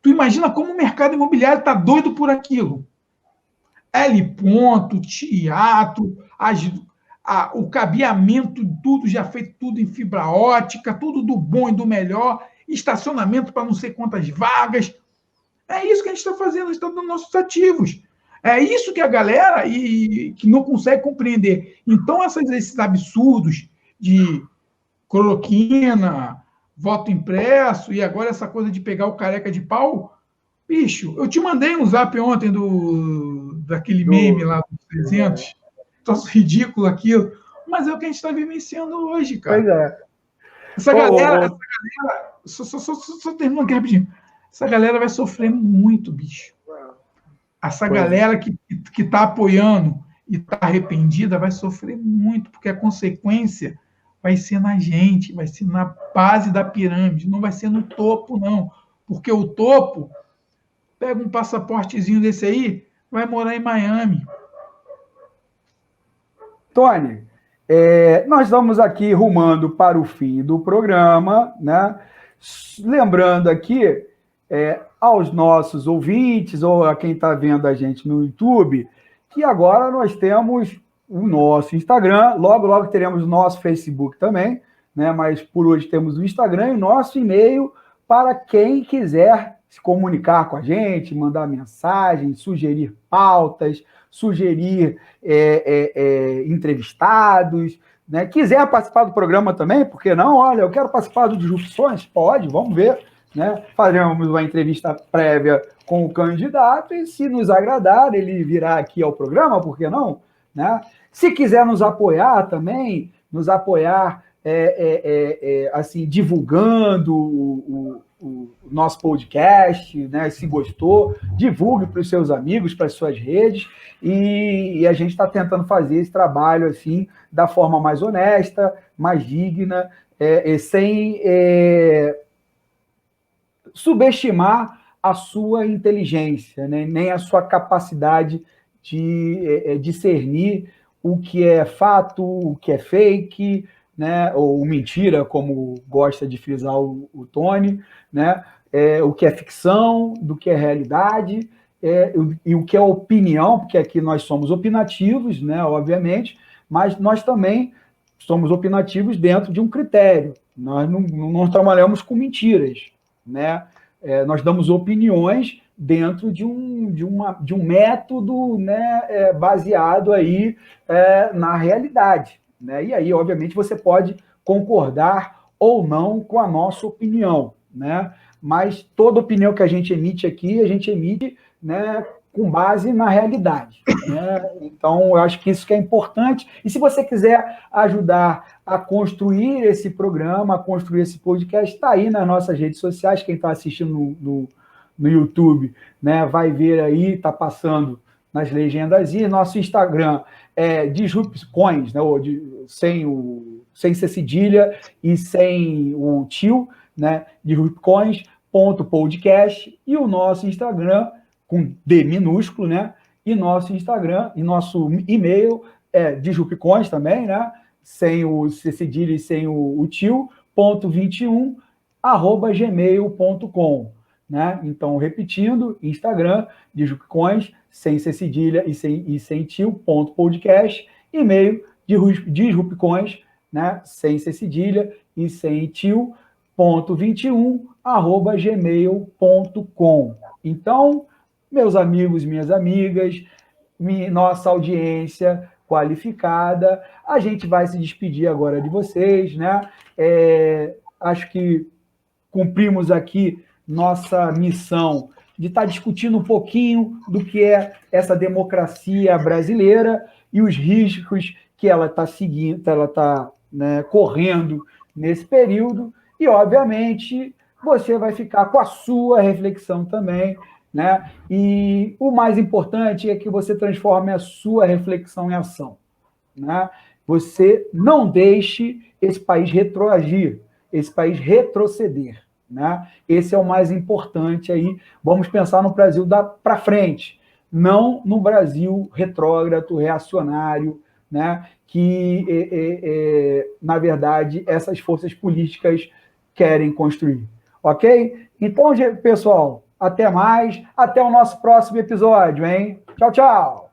tu imagina como o mercado imobiliário está doido por aquilo. L ponto, teatro, o cabeamento, tudo já feito, tudo em fibra ótica, tudo do bom e do melhor, estacionamento para não sei quantas vagas. É isso que a gente está fazendo, a gente está dando nossos ativos. É isso que a galera que não consegue compreender. Então, esses absurdos de cloroquina, voto impresso, e agora essa coisa de pegar o careca de pau, bicho, eu te mandei um zap ontem daquele meme lá dos 300, troço ridículo aquilo, mas é o que a gente está vivenciando hoje, cara. Pois é. Essa galera só terminando aqui rapidinho, essa galera vai sofrer muito, bicho. Essa galera que está apoiando e está arrependida vai sofrer muito, porque a consequência vai ser na gente, vai ser na base da pirâmide, não vai ser no topo, não. Porque o topo pega um passaportezinho desse aí, vai morar em Miami. Tony, nós estamos aqui rumando para o fim do programa, né? Lembrando aqui aos nossos ouvintes ou a quem está vendo a gente no YouTube, que agora nós temos o nosso Instagram, logo teremos o nosso Facebook também, né? Mas por hoje temos o Instagram e o nosso e-mail para quem quiser se comunicar com a gente, mandar mensagem, sugerir pautas, sugerir entrevistados, né? Quiser participar do programa também, por que não? Olha, eu quero participar do Disrupções? Pode, vamos ver. Né? Faremos uma entrevista prévia com o candidato e, se nos agradar, ele virá aqui ao programa, por que não? Né? Se quiser nos apoiar também, nos apoiar assim, divulgando o nosso podcast, né? Se gostou, divulgue para os seus amigos, para as suas redes, e a gente está tentando fazer esse trabalho assim da forma mais honesta, mais digna, sem subestimar a sua inteligência, né? Nem a sua capacidade de discernir o que é fato, o que é fake, né? Ou mentira, como gosta de frisar o Tony, né? O que é ficção, do que é realidade, e o que é opinião, porque aqui nós somos opinativos, né? Obviamente, mas nós também somos opinativos dentro de um critério. Nós não trabalhamos com mentiras, né? Nós damos opiniões dentro de um método, né, baseado aí na realidade. Né? E aí, obviamente, você pode concordar ou não com a nossa opinião, né? Mas toda opinião que a gente emite, né, com base na realidade. Né? Então, eu acho que isso que é importante. E se você quiser ajudar a construir esse programa, a construir esse podcast, está aí nas nossas redes sociais. Quem está assistindo no YouTube, né, vai ver aí, está passando nas legendas. E nosso Instagram é Disrupcoins, né, sem ser cedilha e sem o tio, né, Disrupcoins.podcast, e o nosso Instagram com D minúsculo, né? E nosso Instagram, e nosso e-mail é Disrupcoins também, né? Sem o cedilha e sem o tio, .21, @gmail.com, né? Então, repetindo, Instagram, Disrupcoins, sem cedilha e sem tio, .podcast, e-mail, Disrupcoins, né? Sem cedilha e sem tio, .21, @gmail.com. Então, meus amigos, minhas amigas, nossa audiência qualificada, a gente vai se despedir agora de vocês, né? Acho que cumprimos aqui nossa missão de estar discutindo um pouquinho do que é essa democracia brasileira e os riscos que ela está seguindo, ela está, né, correndo nesse período, e, obviamente, você vai ficar com a sua reflexão também, né? E o mais importante é que você transforme a sua reflexão em ação, né? Você não deixe esse país retroagir, esse país retroceder, né? Esse é o mais importante aí. Vamos pensar no Brasil para frente, não no Brasil retrógrado, reacionário, né? Que, na verdade, essas forças políticas querem construir. Ok? Então, pessoal, até mais. Até o nosso próximo episódio, hein? Tchau, tchau!